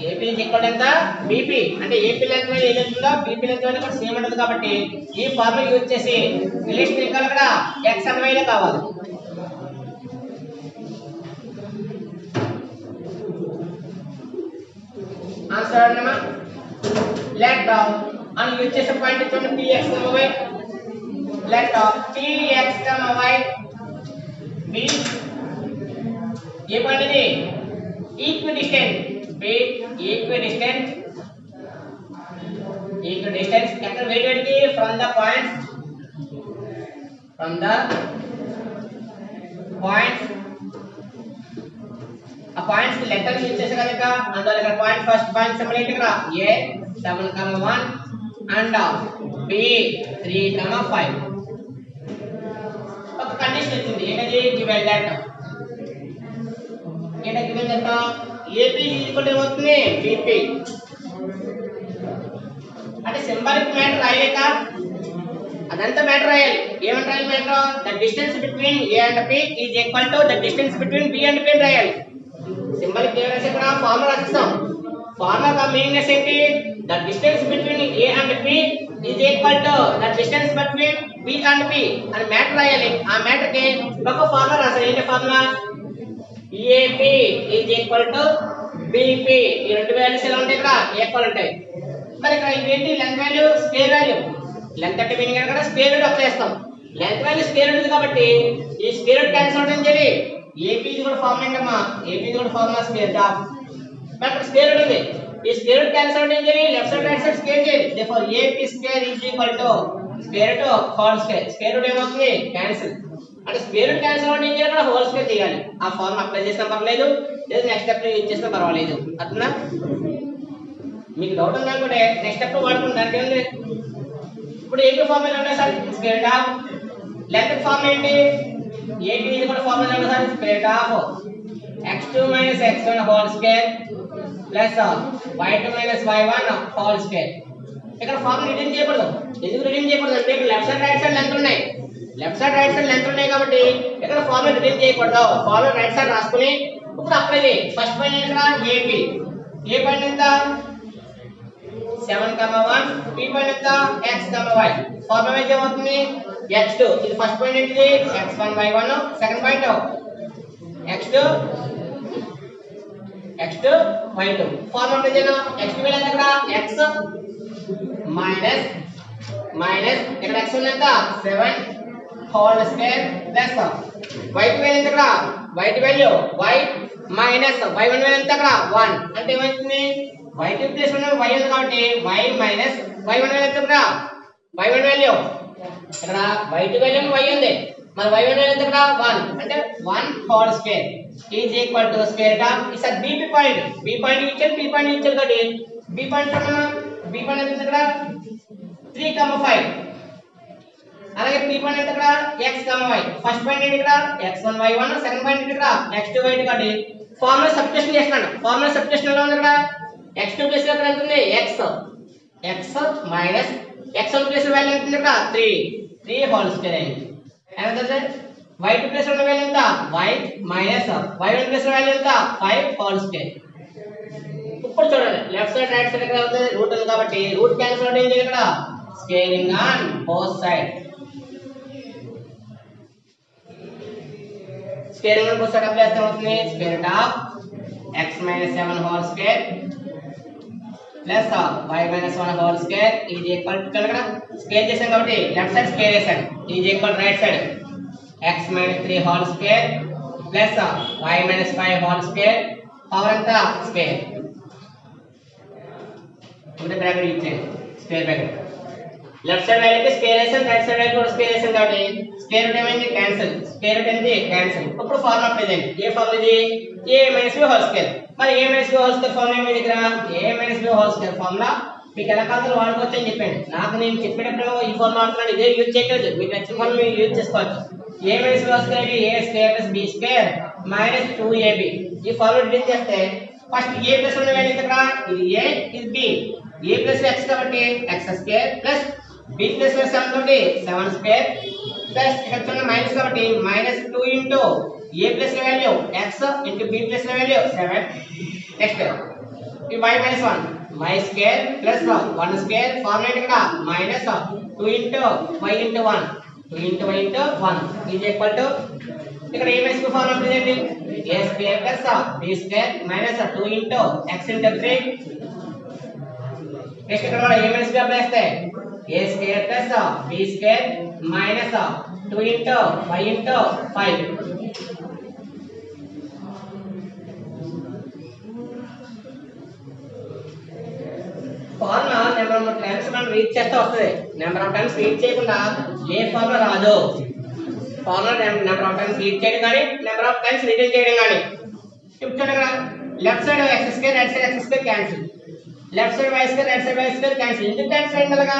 AP is equal ఎంత? బీపీ. అంటే ఏపీ లెంత్ వాల్యూ ఏదైతే ఉందో బీపీ లెంత్ వాల్యూ కూడా సేమ్ ఉంటుంది కాబట్టి ఈ ఫార్ములా యూజ్ చేసి రిలేషన్ ఇక్కడ కూడా ఎక్స్ అండ్ వై లో కావాలి. ఆన్సర్ అన్నమా లెట్ అని యూజ్ చేసే పాయింట్ చూడండి px, y. Let px, y be A point ఇది? ఈక్విడిస్టెంట్. ఈక్విడిస్టెంట్ ఎక్కడ వేడికి? ఫ్రమ్ ద పాయింట్స్ ఆ పాయింట్స్ కి లెటర్ యూజ్ చేసే కనుక అందువల్ల ఇక్కడ పాయింట్ ఫస్ట్ పాయింట్ సింబల్ ఇక్కడ a 7, 1 అండ్ b 3, 5. ఒక కండిషన్ ఇచ్చింది ఏంటది? Given that given that AP equal ఏమవుతుంది? BP. అంటే సింబాలిక్ మ్యాటర్ రాయలేక అదంతా మ్యాటర్ రాయాలి. ఏమంటే రాయాలి matter? The distance between A and P is equal to the distance between B and P అని రాయాలి. సింబాలిక్ ఏం రాసి ఇక్కడ ఫార్ములా రాస్తాం. ఫార్ములా మీనింగ్ ఏంటి? The distance between A and P is equal to the distance between B and P అని matter రాయాలి. ఆ మ్యాటర్ కి ఒక ఫార్ములా రాసాలి. ఏంటి formula? AP is equal to BP. ఈ రెండు వాల్యూస్ ఎలా ఉంటాయి? ఇక్కడ ఈక్వల్ ఉంటాయి. మరి ఇక్కడ ఏంటి? Length value square value. Length అంటే మీనింగ్ ఇక్కడ స్క్వేర్ రూట్ అప్లై చేస్తాం. లెంత్ వాల్యూ స్క్వేర్ రూట్ కాబట్టి ఈ స్క్వేర్ రూట్ క్యాన్సిల్ అవుట్ చేయాలి. AP ఇది కూడా ఫార్ములా ఏంటమ్మా? AP ఇది కూడా ఫార్ములా స్క్వేర్ ఆఫ్. మరి ఇక్కడ స్క్వేర్ రూట్ ఉంది. ఈ స్క్వేర్ రూట్ క్యాన్సిల్ అవుట్ చేయాలి. Left side right side square చేయాలి. Therefore AP square is equal to square root whole square. Square root ఏమవుతుంది? క్యాన్సిల్. అంటే స్క్వేర్ రూట్ క్యాన్సిల్ అవుట్ చేయాలి కూడా హోల్ స్క్వేర్ చేయాలి. ఆ ఫార్ములా అప్లై చేసినా పర్లేదు, లేదు నెక్స్ట్ స్టెప్ యూజ్ చేసినా పర్వాలేదు. అర్థనా? మీకు డౌట్ ఉందనుకుంటే నెక్స్ట్ స్టెప్ వాడుకుంటానికి ఉంది. ఇప్పుడు ఏపీ ఫార్ములా ఉన్నాయి sir, square of length formula ఏంటి, ఏపీ ఇది కూడా ఫార్ములా ఉంది sir, square of x2 - x1 whole square plus y2 - y1 whole square. ఇక్కడ ఫార్ములా రిటర్న్ చేయకూడదు. ఎందుకు రిటర్న్ చేయకూడదు అంటే ఇక్కడ left side right side length ఉన్నాయి, left side right side length ఉన్నాయి కాబట్టి ఇక్కడ ఫార్ములా రిటర్న్ చేయకూడదు. ఫార్ములా రైట్ సైడ్ రాసుకుని ఇప్పుడు అప్లై చేయి. ఫస్ట్ పాయింట్ ఇక్కడ ఏపీ, ఏ పాయింట్ ఎంత 7,1, బి పాయింట్ ఎంత x, y. ఫార్ములా అయితే ఏమవుతుంది x2, ఇది ఫస్ట్ పాయింట్ ఏంటిది x1 y1, second point x2 y2. Formula ఏదైనా x2 వాల్యూ ఎంత ఇక్కడ x మైనస్ ఇక్కడ x ఉంది ఎంత 7 whole square plus y2 value ఎంత ఇక్కడ y2 value y minus y1 value ఎంత ఇక్కడ 1. అంటే ఏమవుతుంది y2 ప్లస్ 1 y ఉంది కాబట్టి y మైనస్ y1 వాల్యూ ఎంత ఇక్కడ y1 వాల్యూ ఇక్కడ y2 వాల్యూ y ఉంది, మరి y1 వాల్యూ ఎంత ఇక్కడ 1. అంటే 1 whole square is equal to square of is B point, B point ఇచ్చారు, బి పాయింట్ ఇచ్చారు కాబట్టి బి పాయింట్ బి పాయింట్ ఎంత ఇక్కడ 3,5. అలాగే పి పాయింట్ ఎంత ఇక్కడ x, y. ఫస్ట్ పాయింట్ ఏంటి ఇక్కడ x1 y1, సెకండ్ పాయింట్ ఇక్కడ x2 y2 కాబట్టి ఫార్ములా సబ్స్టిట్యూషన్ చేస్తున్నాను. ఫార్ములా సబ్స్టిట్యూషన్ ఎలా ఉంది ఇక్కడ x2 ప్లస్ ఇక్కడ ఎంత ఉంది x minus x1 plus value ఎంత ఉంది ఇక్కడ 3 హోల్ స్క్వేర్ అయింది. ఏమంటే y2 ప్లస్ ఉన్న వాల్యూ ఎంత y minus y1 plus value ఎంత 5 హోల్ స్క్వేర్. ఇప్పుడు చూడండి లెఫ్ట్ సైడ్ రైట్ సైడ్ ఇక్కడ రూట్ ఉంది కాబట్టి రూట్ క్యాన్సిల్ అవుట్ అయింది ఇక్కడ scaling on both side. Squaring on both side apply చేస్తే అవుతుంది square of x - 7 whole square plus y - 1 whole square is equal to ఇక్కడ స్క్వేర్ చేసాం కాబట్టి లెఫ్ట్ సైడ్ స్క్వేర్ చేసాను is equal right side x - 3 whole square plus y - 5 whole square power ఎంత square. ఇప్పుడు bracket ఇచ్చేయండి square bracket. Left side వాల్యూకి square వేసాను, right side వాల్యూకి కూడా స్క్వేర్ వేసాను కాబట్టి స్క్వేర్ రూట్ ఏమైంది క్యాన్సిల్, స్క్వేర్ రూట్ ఏంటి క్యాన్సిల్. ఇప్పుడు ఫార్ములా అప్లై చేయండి. ఏ ఫార్ములా ఇది a - b హోల్ స్క్వేర్. మరి a - b whole square formula ఏమైంది ఇక్కడ a - b whole square formula మీకు ఎలా కావాలో వాడుకోవచ్చు అని చెప్పండి. నాకు నేను చెప్పేటప్పుడు ఈ ఫార్ములా వాడుతున్నాను, ఇదే యూజ్ చేయలేదు, మీకు నచ్చిన ఫార్ములా మీరు యూజ్ చేసుకోవచ్చు. a - b whole square a square plus b square minus 2ab. ఈ ఫార్ములా రిలీజ్ చేస్తే ఫస్ట్ a ప్లస్ ఉన్న వాల్యూ ఇక్కడ ఇది a ఇది b, a ప్లస్ x కాబట్టి x square plus b plus 7 కాబట్టి 7 స్క్వేర్ ప్లస్ ఇక్కడ చిన్న మైనస్ కాబట్టి minus 2 into a plus value x into b plus value 7. Next ఈ y minus 1 y square plus 1 square formula ఇక్కడ minus 2 into y into 1 2 into y into 1 is equal to ఇక్కడ a minus 2 formula apply చేయండి a square plus b square minus 2 into x into 3. Next ఇక్కడ కూడా a minus b apply చేస్తే a square plus b square minus 2 into y into 5. Formula number of times మనం read చేస్తే వస్తుంది, number of times read చేయకుండా ఏ formula రాదు. Formula number of times read చేయడం కానీ నెంబర్ ఆఫ్ టైమ్స్ రిటర్న్ చేయడం కానీ. ఇప్పుడు చూడండి left side x square right side x square cancel, left side y square right side y square cancel. ఎందుకు cancel అయింది అలాగా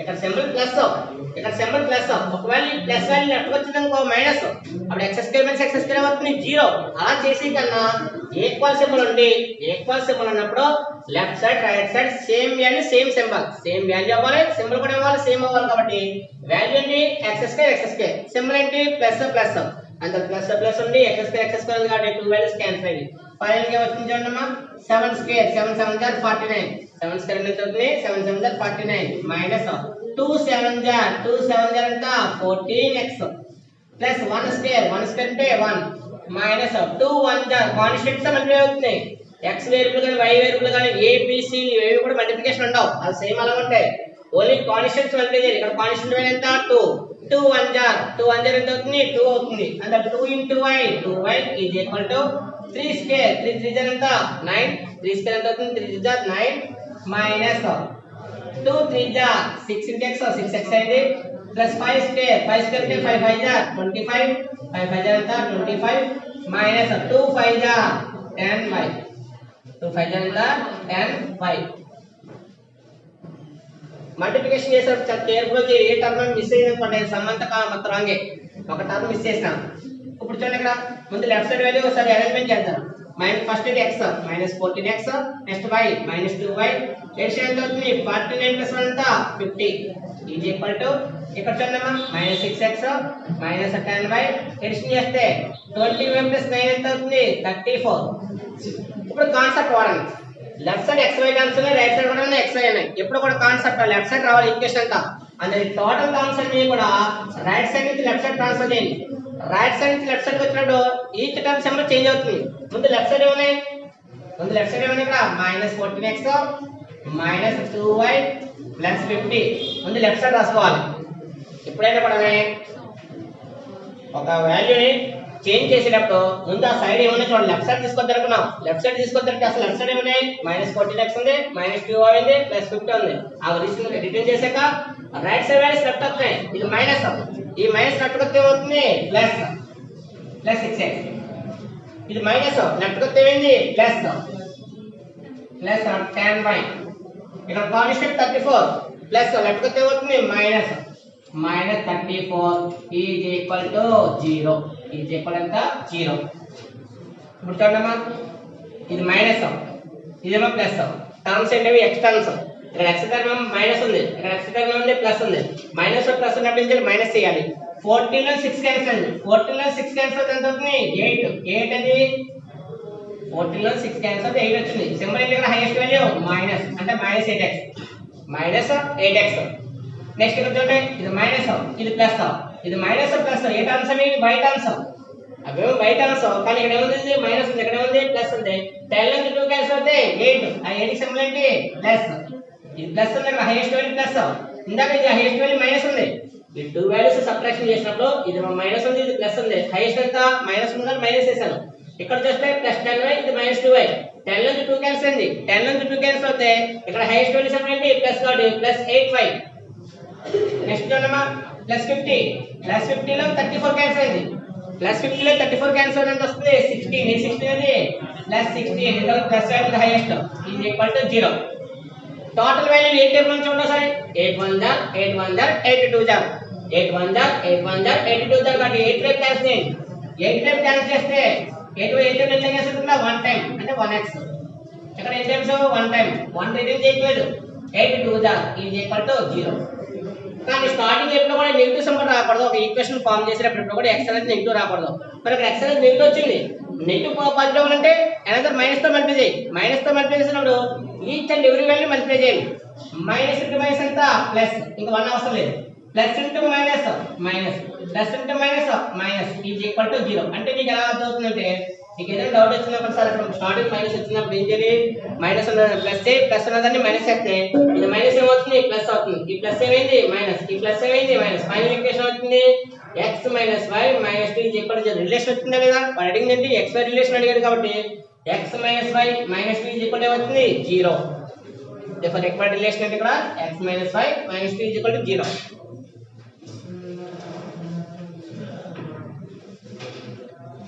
ఇక్కడ సింబల్ ప్లస్ ఇక్కడ సింబల్ ప్లస్ ఒకవేళ ఈ ప్లస్ వాల్యూ లెఫ్ట్ వచ్చింది అనుకో మైనస్ అప్పుడు x square minus x square అవుతుంది 0. అలా చేసి కన్నా ఈక్వల్ సింబల్ ఉండి ఈక్వల్ సింబల్ ఉన్నప్పుడు left side right side same value same symbol, same value అవ్వాలి, సింబల్ కూడా ఇవ్వాలి, సేమ్ అవ్వాలి. కాబట్టి వాల్యూ ఏంటి x స్క్వేర్ సింబల్ ఏంటి ప్లస్ ప్లస్ అంత ప్లస్ ప్లస్ ఉండి x స్క్వేర్ ఉంది కాబట్టి 2 వాల్యూస్ క్యాన్సిల్ అయ్యి ఫైనల్ గా వచ్చింది చూడండి అమ్మా 7 స్క్వేర్ 7 7 jar 49 7 స్క్వేర్ ఎంత అవుతుంది 7 7 jar 49 మైనస్ 2 7 jar ఎంత 14x ప్లస్ 1 స్క్వేర్ అంటే 1 మైనస్ 2 1 jar కాన్స్టెంట్స్ మల్టిప్లై అవుతున్నాయి. x వేరియబుల్ కానీ y వేరియబుల్ కానీ a b c ఇవి కూడా మల్టిప్లికేషన్ ఉండవు, అది సేమ్ అలా ఉంటాయి. ఓన్లీ కాన్స్టెంట్స్ మల్టిప్లై చేయాలి. ఇక్కడ కాన్స్టెంట్ వాల్యూ ఎంత 2 1 jar ఎంత అవుతుంది 2 అవుతుంది. అంటే 2 into y 2y is equal to 3 square 3 3 jar ఎంత 9 3 స్క్వేర్ ఎంత అవుతుంది 3 jar 9 minus 2 3 jar 6 into x 6x అయింది ప్లస్ 5 స్క్వేర్ అంటే 5 5 jar 25 5 5 jar ఎంత 25 మైనస్ 2 5 jar 10y 2 5 jar ఎంత 10y మల్టిప్లికేషన్ చేసేటప్పుడు చాలా కేర్ఫుల్ ఏ టర్మ్ మిస్ అయింది అనుకోండి సమ్ అంతా మొత్తం రాంగే ఒక టర్మ్ మిస్ చేసినా ఇప్పుడు చూడండి ఇక్కడ ముందు లెఫ్ట్ సైడ్ వాల్యూ ఒకసారి అరేంజ్మెంట్ చేద్దాం మైనస్ ఫస్ట్ ఇది x minus 14x next y minus 2y addition ఎంత అవుతుంది 49 ప్లస్ 1 ఎంత 50 ఈజ్ ఈక్వల్ టు ఇక్కడ చూడమ్మా minus 6x minus 10y edition చేస్తే 20y ప్లస్ 9 ఎంత అవుతుంది 34 ఇప్పుడు కాన్సెప్ట్ వాడండి లెఫ్ట్ సైడ్ xy టర్మ్స్ ఉన్నాయి రైట్ సైడ్ కూడా xy ఉన్నాయి ఎప్పుడు కూడా కాన్సెప్ట్ లెఫ్ట్ సైడ్ రావాలి ఈక్వేషన్ అంతా అంటే టోటల్ టర్మ్స్ అన్ని కూడా రైట్ సైడ్ నుంచి లెఫ్ట్ సైడ్ ట్రాన్స్ఫర్ చేయండి రైట్ సైడ్ నుంచి లెఫ్ట్ సైడ్ వచ్చినప్పుడు ఈచ్ టర్మ్ సింబల్ చేంజ్ అవుతుంది ముందు లెఫ్ట్ సైడ్ ఏమన్నాయి ఇక్కడ minus 14x minus 2y plus 50 ముందు లెఫ్ట్ సైడ్ రాసుకోవాలి ఎప్పుడైనా కూడా ఒక వాల్యూని చేంజ్ చేసేటప్పుడు ముందు ఆ సైడ్ ఏమన్నా చూడండి లెఫ్ట్ సైడ్ తీసుకొద్దాం అనుకున్నాం లెఫ్ట్ సైడ్ తీసుకొద్దాం అసలు లెఫ్ట్ సైడ్ ఏమన్నాయి మైనస్ 14x ఉంది మైనస్ 2y ఉంది ప్లస్ 50 ఉంది ఆ రిటర్న్ చేశాక రైట్ సైడ్ వాల్యూస్ లెఫ్ట్ వస్తాయి ఇది మైనస్ ఈ మైనస్ లెఫ్ట్ కొత్త ఏమవుతుంది ప్లస్ 6x ఇది మైనస్ లెఫ్ట్ కొత్త ఏమైంది ప్లస్ 10y ఇక్కడ కాన్స్టెంట్ 34 ప్లస్ లెఫ్ట్ కొత్త ఏమవుతుంది minus 34 is equal to 0 is equal ఎంత 0 ఇప్పుడు చూడమ్మా ఇది మైనస్ ఇదేమో ప్లస్ టర్మ్స్ ఏంటివి x టర్మ్స్ ఇక్కడ x టర్మ్ మైనస్ ఉంది ఇక్కడ x టర్మ్ ఉంది ప్లస్ ఉంది మైనస్ ప్లస్ ఉన్నప్పుడు మైనస్ చేయాలి 14 లో 6 క్యాన్సిల్ అయింది 14 లో 6 క్యాన్సిల్ ఎంత అవుతుంది 8 అది 14 లో 6 క్యాన్సిల్ 8 వచ్చింది సింబల్ ఏంటి ఇక్కడ హైయెస్ట్ వాల్యూ మైనస్ అంటే మైనస్ 8x నెక్స్ట్ ఇక్కడ చూడండి ఇది మైనస్ ఇది ప్లస్ ఇది మైనస్ ప్లస్ ఏ టర్మ్స్ అవి y టర్మ్స్ అవేమో y టర్మ్స్ కానీ ఇక్కడ ఏముంది మైనస్ ఉంది ఇక్కడ ఏముంది ప్లస్ ఉంది 10 నుంచి 2 క్యాన్సిల్ అవుతే 8 ఆ 8 సింబల్ ఏంటి ప్లస్ ఇది ప్లస్ ఉంది ఇక్కడ హైయెస్ట్ వాల్యూ ప్లస్ ఇందాక ఇది హైయెస్ట్ వాల్యూ మైనస్ ఉంది ఈ టూ వాల్యూస్ సబ్ట్రాక్షన్ చేసినప్పుడు ఇది మైనస్ ఉంది ఇది ప్లస్ ఉంది హైయెస్ట్ ఎంత మైనస్ ఉంది కానీ మైనస్ చేశాను ఇక్కడ చూస్తే ప్లస్ 10y ఇది మైనస్ 2y 10 నుంచి 2 క్యాన్సిల్ అయింది 10 నుంచి 2 క్యాన్సిల్ అవుతే ఇక్కడ హైయెస్ట్ వాల్యూ సింబల్ ఏంటి ప్లస్ కాబట్టి ప్లస్ 8y నెక్స్ట్ చూడమ్మా ప్లస్ 50 లో 34 క్యాన్సిల్ అయింది ప్లస్ 50 లో 34 క్యాన్సిల్ ఎంత వస్తుంది 16 ఈ 16 అనేది ప్లస్ 16 ఇది plus value highest is equal to 0 total value A table నుంచి ఉందో సరే 8 1 jar 8 2 jar 8 1 jar 8 2 jar కాబట్టి 8 రేపు క్యాన్సిల్ చేయండి 8 రేపు క్యాన్సిల్ చేస్తే 8 ఎంత క్యాన్సిల్ అవుతుందా 1 టైం అంటే 1x ఇక్కడ ఎన్ని టైమ్స్ 1 టైం 1 రిటర్న్ చేయట్లేదు 8 2 jar ఈజ్ ఈక్వల్ టు 0 కానీ స్టార్టింగ్ ఎప్పుడు కూడా నెగిటివ్ సింబల్ రాకూడదు ఒక ఈక్వేషన్ ఫామ్ చేసేటప్పుడు కూడా x అనేది నెగిటివ్ రాకూడదు మరి ఇక్కడ x అనేది నెగిటివ్ వచ్చింది నెగిటివ్ పాజిటివ్ అంటే అనదర్ మైనస్ తో మల్టిప్లై చేయి మైనస్ తో మల్టిప్లై చేసినప్పుడు each and every value multiply చేయండి మైనస్ ఇంటూ మైనస్ ఎంత ప్లస్ ఇంకా 1 అవసరం లేదు plus into minus minus plus into minus minus is equal to 0 అంటే నీకు ఎలా అర్థమవుతుందంటే నీకు ఏదైనా డౌట్ వచ్చినప్పుడు సార్ ఇక్కడ స్టార్టింగ్ మైనస్ వచ్చినప్పుడు ఏం చేయాలి మైనస్ ఉన్నది ప్లస్ ఉన్నదాన్ని మైనస్ చేస్తే ఇది మైనస్ ఏమవుతుంది ప్లస్ అవుతుంది ఈ ప్లస్ ఏమైంది మైనస్ ఈ ప్లస్ ఏమైంది మైనస్ ఫైనల్ ఈక్వేషన్ అవుతుంది x minus y minus 2 is equal to relation వచ్చిందా లేదా వాడు అడిగింది ఏంటి x y రిలేషన్ అడిగాడు కాబట్టి x minus y minus 2 is equal to అవుతుంది 0 therefore required relation అంటే ఇక్కడ x minus y minus 2 is equal to 0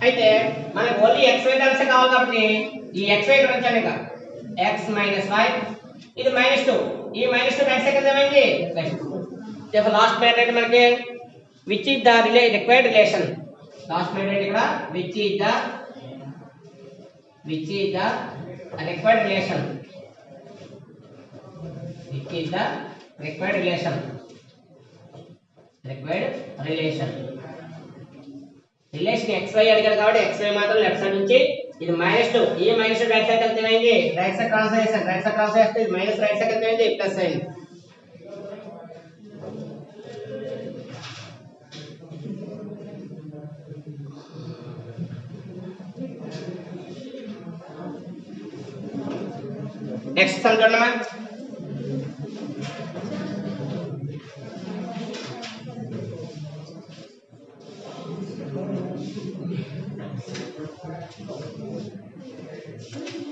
అయితే మనకు ఓన్లీ xy టర్మ్స్ కావాలి కాబట్టి ఈ xy ఇక్కడ ఉంచాను ఇక x minus y ఇది -2 ఈ -2 రైట్ సైడ్ ఏమైంది therefore లాస్ట్ మ్యాటర్ అంటే మనకి which is the required relation last matter ఇక్కడ which is the required relation which is the required relation relation xy అడిగారు కాబట్టి xy మాత్రం లెఫ్ట్ సైడ్ నుంచి ఇది -2 ఈ -2 రైట్ సైడ్ వెళ్తే ఏమైంది రైట్ సైడ్ ట్రాన్స్ఫర్ చేస్తే ఇది మైనస్ రైట్ సైడ్ వెళ్తే ప్లస్ అయింది నెక్స్ట్ సమ్ చూడమ్మా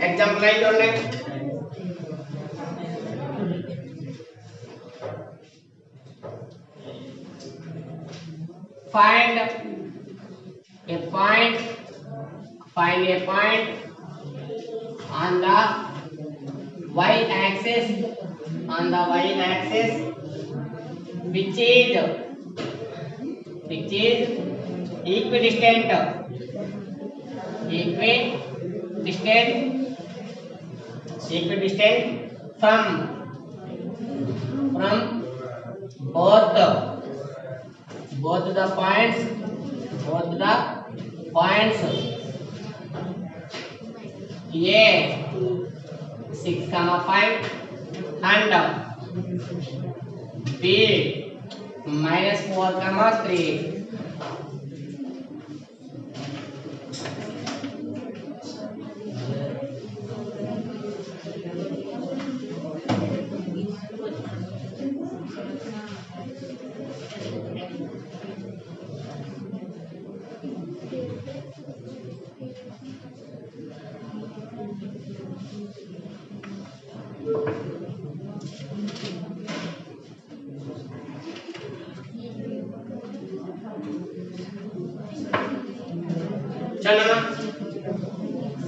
एग्जांपल 9 చూడండి find a point on the y axis on the y axis which is equidistant from both the points A 6,5 and B -4,3. చూడమ్మా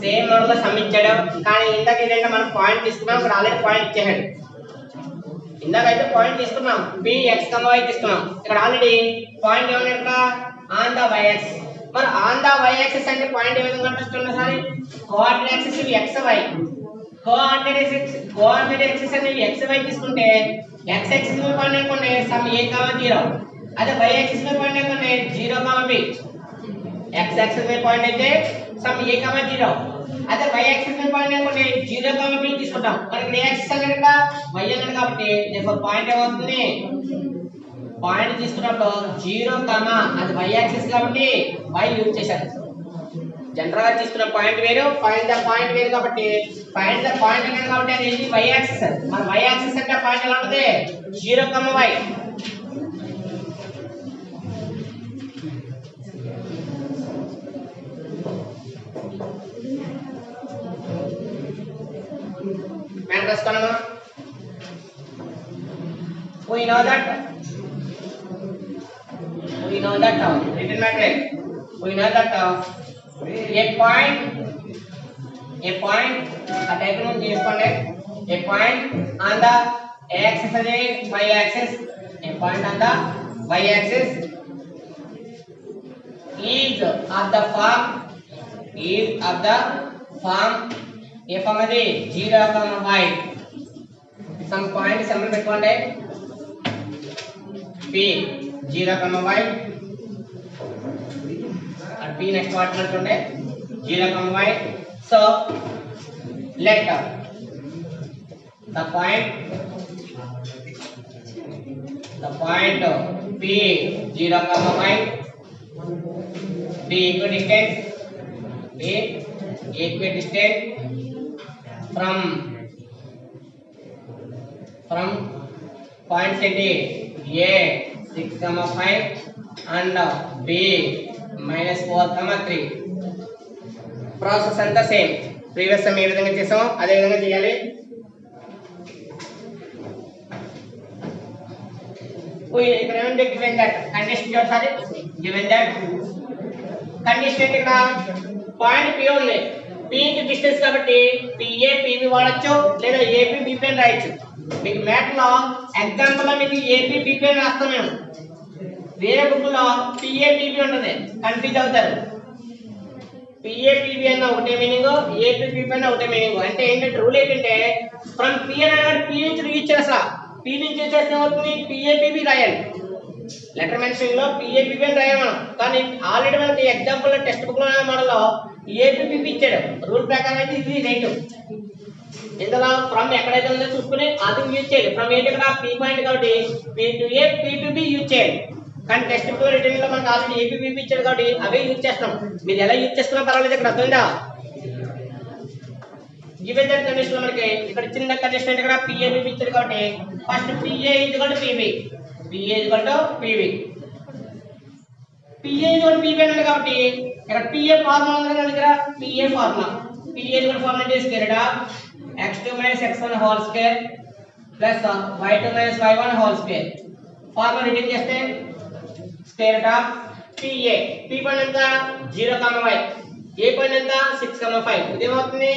same model some ఇచ్చాడు కానీ ఇందాక ఏంటంటే మనం పాయింట్ తీసుకున్నాం ఇక్కడ ఆల్రెడీ పాయింట్ ఇచ్చాడు ఇందాకైతే పాయింట్ తీసుకున్నాం b x, y తీసుకున్నాం ఇక్కడ ఆల్రెడీ పాయింట్ ఏమన్నా ఇక్కడ ఆన్ ద y axis మరి ఆన్ ద y axis అంటే పాయింట్ ఏ విధంగా కనిపిస్తుంది sir coordinate axis x y coordinate axis అనేది x y తీసుకుంటే x axis మీద పాయింట్ అనుకోండి సమ్ a, 0 అదే y axis మీద పాయింట్ అనుకోండి 0, b x axis మీద పాయింట్ అయితే సమ్ a, 0 అదే y axis మీద పాయింట్ అనుకోండి 0, b తీసుకుంటాం మరి ఇక్కడ యాక్సిస్ అనేది ఇక్కడ y అన్నది కాబట్టి దేర్ఫోర్ పాయింట్ ఏమవుతుంది పాయింట్ తీసుకున్నప్పుడు 0, అది y యాక్సిస్ కాబట్టి y యూజ్ చేశారు జనరల్ గా తీసుకున్న పాయింట్ వేరు ఫైండ్ ద పాయింట్ వేరు కాబట్టి ఫైండ్ ద పాయింట్ అనేది కాబట్టి అది y యాక్సిస్ మన y యాక్సిస్ అంటే పాయింట్ ఎలా ఉంటుంది 0, y we know that written matrix we know that a point a diagram చేసుకోండి a point on the axis and y axis a point on the y axis is of the form a form అది 0, y some point symbol పెట్టుకోండి p 0, y and p next part పెట్టుకోండి 0, y so let the point p 0, y be equidistant from points at a 6,5 and b -4,3 process అంతా same previous some ఏ విధంగా చేసామో అదే విధంగా చేయాలి ఇక్కడ ఏమంటే గివెన్ దట్ కండిషన్ ఒకసారి గివెన్ దట్ కండిషన్ ఇక్కడ పాయింట్ p ఉంది p కి డిస్టెన్స్ కాబట్టి pa pb వాడొచ్చు లేదా ab bp అని రాయొచ్చు మీకు మ్యాథ్ లో ఎగ్జాంపుల్ లో మీకు ab bp అని రాస్తాం మేము వేరే బుక్ లో pa pb ఉంటుంది కన్ఫ్యూజ్ అవుతారు pa pb అన్న ఒకటే మీనింగ్ ab bp అన్న ఒకటే మీనింగ్ అంటే ఏంటంటే రూల్ ఏంటంటే ఫ్రమ్ p అన్నది p నుంచి రీచ్ చేస్తా p నుంచి చేస్తే ఏమవుతుంది pa pb రాయాలి లెటర్ మెన్షనింగ్ లో pa pb అని రాయాలి మనం కానీ ఆల్రెడీ మనకి ఎగ్జాంపుల్ టెక్స్ట్ బుక్ లో మోడల్ లో ab bp ఇచ్చాడు రూల్ ప్రకారం అయితే ఇది రైట్ ఇందులో ఫ్రమ్ ఎక్కడైతే ఉందో చూసుకుని అది యూజ్ చేయాలి ఫ్రమ్ ఏంటి ఇక్కడ p పాయింట్ కాబట్టి p to a p to b use చేయాలి కానీ టెక్స్ట్ బుక్ లో రిటర్న్ లో మనకి ఆల్రెడీ ab bp ఇచ్చాడు కాబట్టి అవే యూజ్ చేస్తాం మీరు ఎలా యూజ్ చేస్తున్నా పర్వాలేదు ఇక్కడ అర్థమైందా గివెన్ దట్ కండిషన్ లో మనకి ఇక్కడ చిన్న కండిషన్ ఇక్కడ pa bp ఇచ్చాడు కాబట్టి first pa pb pb pb అన్నది కాబట్టి ఇక్కడ pa ఫార్ములా ఉంది కదా దగ్గర pa ఫార్ములా ఫార్ములా అంటే square of x2 - x1 whole square plus y2 - y1 whole square formula return చేస్తే square of pa p point ఎంత 0, y a పాయింట్ ఎంత 6, 5 ఇది ఏమవుతుంది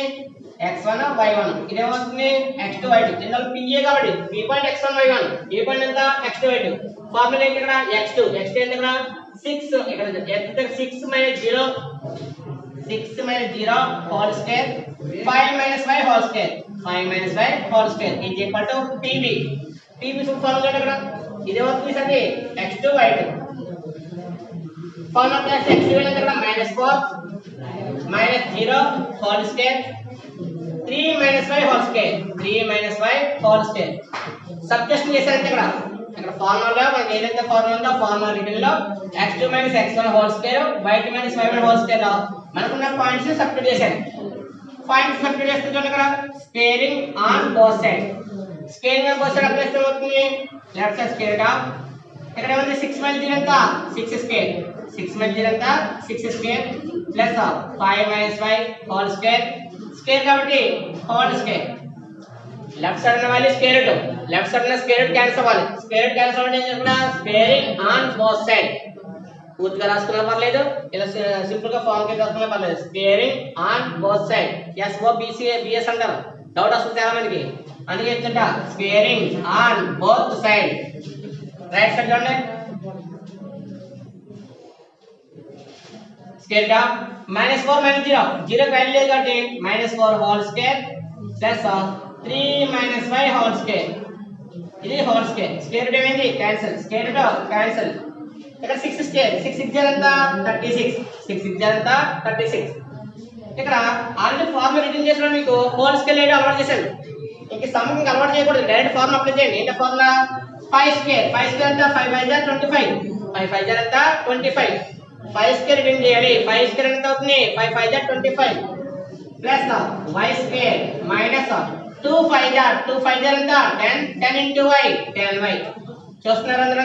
x1 y1 ఇదేమవుతుంది x2 y2 ఇందులో pa కాబట్టి p point x1 y1 a point ఎంత x2 y2 formula ఏంటి ఇక్కడ x2 ఏంటి ఇక్కడ 6 ఇక్కడ x 6 minus 0 6 minus 0 whole square 5 minus y whole square 5 minus y whole square is equal to pb pb full formula ఇక్కడ ఇది అవుతుంది సరే x2 y2 formula plus x2 అంటే ఇక్కడ -4 minus 0 whole square 3 minus y whole square 3 minus y whole square subtraction చేశారంటే ఇక్కడ formula మనకి ఏదైతే ఫార్ములా ఉందో ఫార్ములా రిటర్న్ లో x2 x1 whole square y2 y1 whole square లో మనకున్న పాయింట్స్ ని సబ్స్టిట్యూట్ చేశాను పాయింట్స్ సబ్స్టిట్యూట్ చేస్తే చూడండి ఇక్కడ squaring on both side squaring on both side apply చేస్తే అవుతుంది లెఫ్ట్ సైడ్ స్క్వేర్ గా ఇక్కడ ఉంది 6 మైనస్ 0 ఎంత 6 స్క్వేర్ 6 మైనస్ 0 ఎంత 6 square plus 5 minus y whole square square కాబట్టి హోల్ స్క్వేర్ లెఫ్ట్ సైడ్ ఉన్న value square root left side ఉన్న స్క్వేర్ రూట్ క్యాన్సిల్ అవ్వాలి స్క్వేర్ రూట్ క్యాన్సిల్ అవ్వడం ఏం చెప్తున్నా స్క్వేరింగ్ ఆన్ బోత్ సైడ్ పూర్తిగా రాసుకున్నా పర్లేదు ఇలా సింపుల్ గా ఫార్మ్ కి రాసుకున్నా పర్లేదు స్క్వేరింగ్ ఆన్ బోత్ సైడ్ ఎస్ఓ బీసీఏ బిఎస్ అంటారు డౌట్ వస్తుంది చాలా మందికి అందుకే చెప్తుంటా squaring on both side right side చూడండి స్క్వేర్ గా -4 -0 0 వాల్యూ లేదు కాబట్టి -4 whole square plus 3 y whole square ఇది హోల్ స్క్వేర్ స్క్వేర్ రూట్ ఏమైంది క్యాన్సిల్ స్క్వేర్ రూట్ క్యాన్సిల్ ఇక్కడ 6 స్క్వేర్ 6 6 ఎంత 36 6 6 ఎంత 36 ఇక్కడ ఆల్రెడీ ఫార్ములా రిటర్న్ చేసిన మీకు హోల్ స్క్వేర్ లేట్ అలవాటు చేశాను ఇంక సమ్ కి అలవాటు చేయకూడదు డైరెక్ట్ ఫార్ములా అప్లై చేయండి ఏంటి ఫార్ములా 5 స్క్వేర్ ఎంత 5 5 25 5 5 ఎంత 25 5 స్క్వేర్ రిటర్న్ చేయాలి 5 స్క్వేర్ ఎంత అవుతుంది 5 5 25 ప్లస్ y స్క్వేర్ మైనస్ 2 5 2 5 ఎంత 10 10 y 10y చూస్తున్నారు అందరూ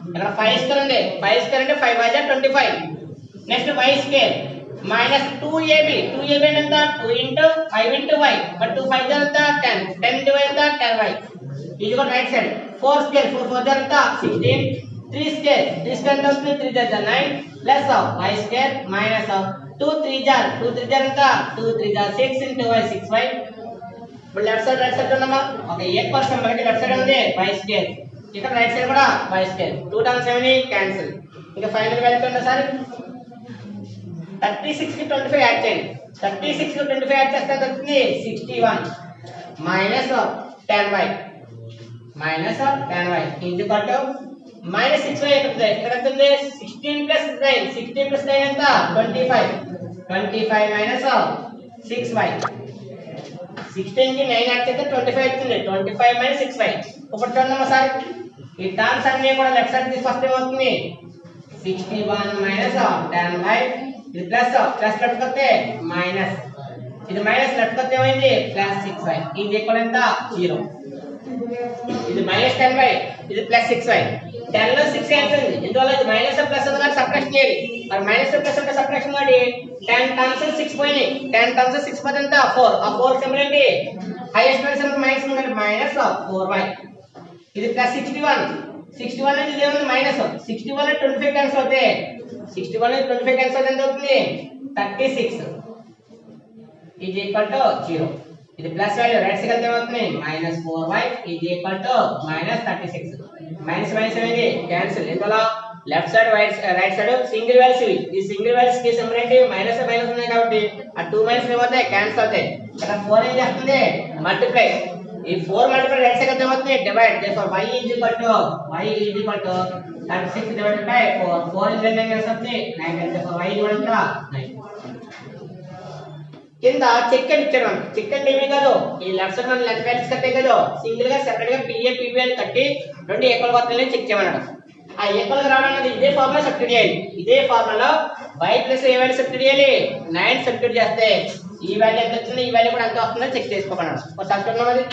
ఇక్కడ 5 స్క్వేర్ ఉంది 5 స్క్వేర్ అంటే 5 5 25 next y square minus 2ab 2ab ఎంత 2 into 5 into y బట్ 2 5 ఎంత 10 10 into y ఎంత 10y ఇది కూడా రైట్ సైడ్ 4 స్క్వేర్ 4 4 ఎంత 16 3 స్క్వేర్ 3 స్క్వేర్ ఎంత వస్తుంది 3 9 ప్లస్ y స్క్వేర్ మైనస్ 2 3 ఎంత 2 3 6 into y 6y ఇప్పుడు లెఫ్ట్ సైడ్ రైట్ సైడ్ ఉన్నామా ఒక 8% మనకి లెఫ్ట్ సైడ్ ఉంది y స్క్వేర్ ఇక్కడ రైట్ సైడ్ కూడా y స్క్వేర్ 2 టర్మ్స్ ఏమని క్యాన్సిల్ ఇంకా ఫైనల్ వాల్యూ ఎంత సార్ 36 కి 25 యాడ్ చేయండి 36 కి 25 యాడ్ చేస్తే ఎంత వస్తుంది 61 minus 10y is equal to minus 6y ఇక్కడ ఎంత ఉంది 16 ప్లస్ 9 16 ప్లస్ 9 ఎంత 25 మైనస్ 6y 16 కి 9 యాడ్ చేస్తే 25 అవుతుంది 25 మైనస్ 6y ఇప్పుడు చూడండి సార్ ఈ టర్మ్స్ అన్ని కూడా లెఫ్ట్ సైడ్ తీసుకొస్తే ఏమవుతుంది 61 మైనస్ 10y ఇది ప్లస్ లెఫ్ట్ కొస్తే మైనస్ ఇది మైనస్ లెఫ్ట్ కొస్తే ఏమైంది ప్లస్ 6y ఇది ఈక్వల్ ఎంత 0 ఇది మైనస్ 10y ఇది ప్లస్ 6y 10 లో 6 అవుతుంది ఇందువల్ల ఇది మైనస్ ప్లస్ అన్నమాట సబ్ట్రాక్షన్ చేయాలి మరి మైనస్ ప్లస్ అంటే సబ్ట్రాక్షన్ ಮಾಡಿ 10 టర్మ్స్ 6 పోయినాయి 10 టర్మ్స్ 6 పోతే ఎంత 4 ఆ 4 సింబల్ ఏంటి హైయెస్ట్ వాల్యూ మైనస్ ఉండాలి మైనస్ 4y ఇది ప్లస్ 61 అనేది ఇది ఏముంది మైనస్ 61 అంటే 25 క్యాన్సిల్ అవుతే 61 అనేది 25 క్యాన్సిల్ అవుతే ఎంత అవుతుంది 36 ఈజ్ ఈక్వల్ టు 0 ఇది ప్లస్ వాల్యూ రైట్ సైడ్ వెళ్తే ఏమవుతుంది -4y is equal to -36 minus అనేది క్యాన్సిల్ ఇందులో left side right side single values ఇవి ఈ సింగిల్ వాల్యూస్ కి సింబల్ ఏంటి మైనస్ ఉన్నాయి కాబట్టి ఆ 2 మైనస్ ఏమవుతాయి క్యాన్సిల్ అవుతాయి ఇక్కడ 4 ఏం చేస్తుంది మల్టిప్లై ఈ 4 మల్టిప్లై రైట్ సైడ్ ఏమవుతుంది divide therefore y is equal to 36 divided by 4 4 is very nice అవుతుంది 9 దేర్ఫోర్ y ఈక్వల్ టు 9 కింద చెక్ అని ఇచ్చాడు మనం చెక్ అంటే ఏమీ కాదు ఈ లెఫ్ట్ సైడ్ మనం లెఫ్ట్ వాల్యూస్ కట్టే కదా సింగిల్ గా సెపరేట్ గా PA PB అని కట్టి రెండు ఈక్వల్ అవుతున్నాయని చెక్ చేయమన్నాడు ఆ ఈక్వల్ గా రావడానికి ఇదే ఫార్ములా సబ్స్టిట్యూట్ చేయాలి ఇదే ఫార్ములా y ప్లస్ ఏ వాల్యూ సబ్స్టిట్యూట్ చేయాలి 9 సబ్స్టిట్యూట్ చేస్తే ఈ వాల్యూ ఎంత వచ్చిందో ఈ వాల్యూ కూడా ఎంత వస్తుందో చెక్ చేసుకోమన్నాడు ఒకసారి చూద్దాం అది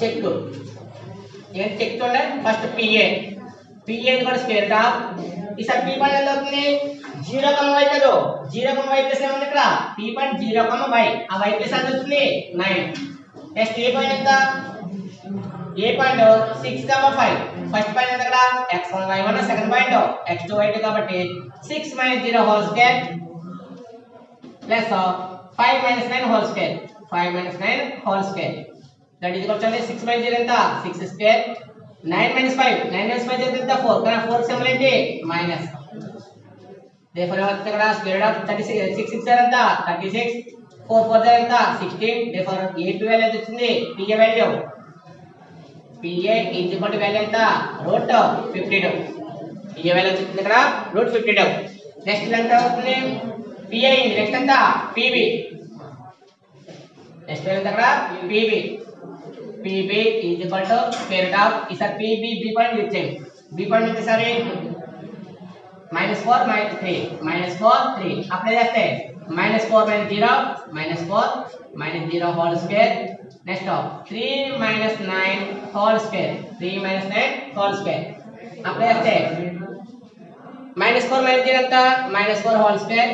చెక్ ఏంటి చెక్ చూడండి ఫస్ట్ PA కూడా స్క్వేర్ గా ఈసారి P పాయింట్ ఎంత అవుతుంది 0, y కదా 0, y ప్లస్ ఏముంది ఇక్కడ P పాయింట్ 0, y ఆ y ప్లస్ ఎంత వస్తుంది 9 నెక్స్ట్ A పాయింట్ ఎంత A పాయింట్ 6, 5 ఫస్ట్ పాయింట్ ఎంత ఇక్కడ x1 y1 second point x2 y2 కాబట్టి 6 - 0 whole square plus 5 minus 9 whole square. 5 minus 9 whole square. That is equal to 6 minus 0 ఎంత 6 square. 9 minus 5. 9 minus 5 ఎంత 4. కానీ 4 symbol ఏంటి minus. Therefore what ఇక్కడ square root of 36 6 6 ఎంత 36. 4 4 ఎంత 16. Therefore a2 వాల్యూ ఎంత వచ్చింది pa value. pa is equal to value ఎంత root 52. pa వాల్యూ వచ్చింది ఇక్కడ root 52. నెక్స్ట్ ఎంత అవుతుంది pa అయింది. నెక్స్ట్ ఎంత pb. నెక్స్ట్ ఎంత ఇక్కడ pb. pb is equal to square root of ఈసారి pb b పాయింట్ యూజ్ చేయండి. b పాయింట్ ఎంత సరే -4 -3 -4 3 అప్లై చేస్తే -4 -0 -4 -0 whole square. Next 3 - 9 whole square. 3 - 9 whole square apply చేస్తే -4 - 0 ఎంత -4 whole square.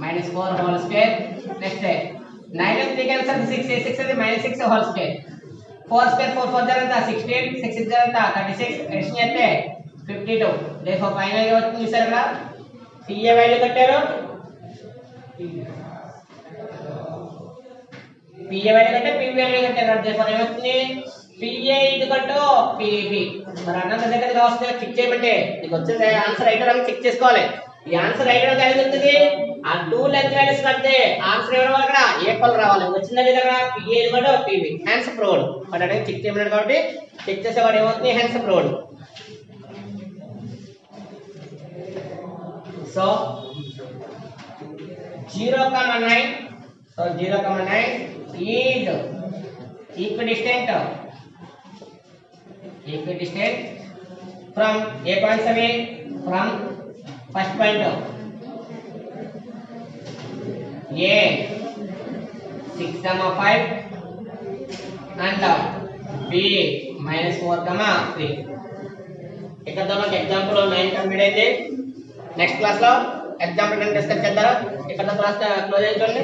-4 whole square. Next 9 3 cancel 6 6 అది -6 హోల్ స్క్వేర్. 4 స్క్వేర్ 4 4 ఎంత 16 6 6 ఎంత 36 అడిషన్ చేస్తే 52. దేర్ఫోర్ ఫైనల్ గా వచ్చింది సార్ ఇక్కడ CA వాల్యూ కట్టారు. PA వాల్యూ కట్టారు PB వాల్యూ కట్టారు. దేర్ఫోర్ ఏమవుతుంది PA PB. మరి అన్నంత దగ్గరగా వస్తే చెక్ చేయమంటే నీకు వచ్చింది ఆన్సర్ రైట్ అని చెక్ చేసుకోవాలి. ఈ ఆన్సర్ రైట్ అని కలిగి ఉంటుంది. ఆ 2 లెంత్ వాల్యూస్ కడితే ఆన్సర్ ఎవరు అక్కడ ఈక్వల్ రావాలి. వచ్చిందండి దగ్గర PA PB hence proved. But అంటే చెక్ చేయమన్నాడు కాబట్టి చెక్ చేసేవాడు ఏమవుతుంది hence proved. So 0,9. So 0,9 is equidistant from a point away from first point. A 6,5 and B -4,3. ఇక్కడ दोनों एग्जांपल 9 కంప్లీట్ అయితే నెక్స్ట్ క్లాస్ లో ఎగ్జాంపుల్ డిస్కస్ చేద్దాం. ఇక్కడ క్లాస్ క్లోజ్ చేయండి.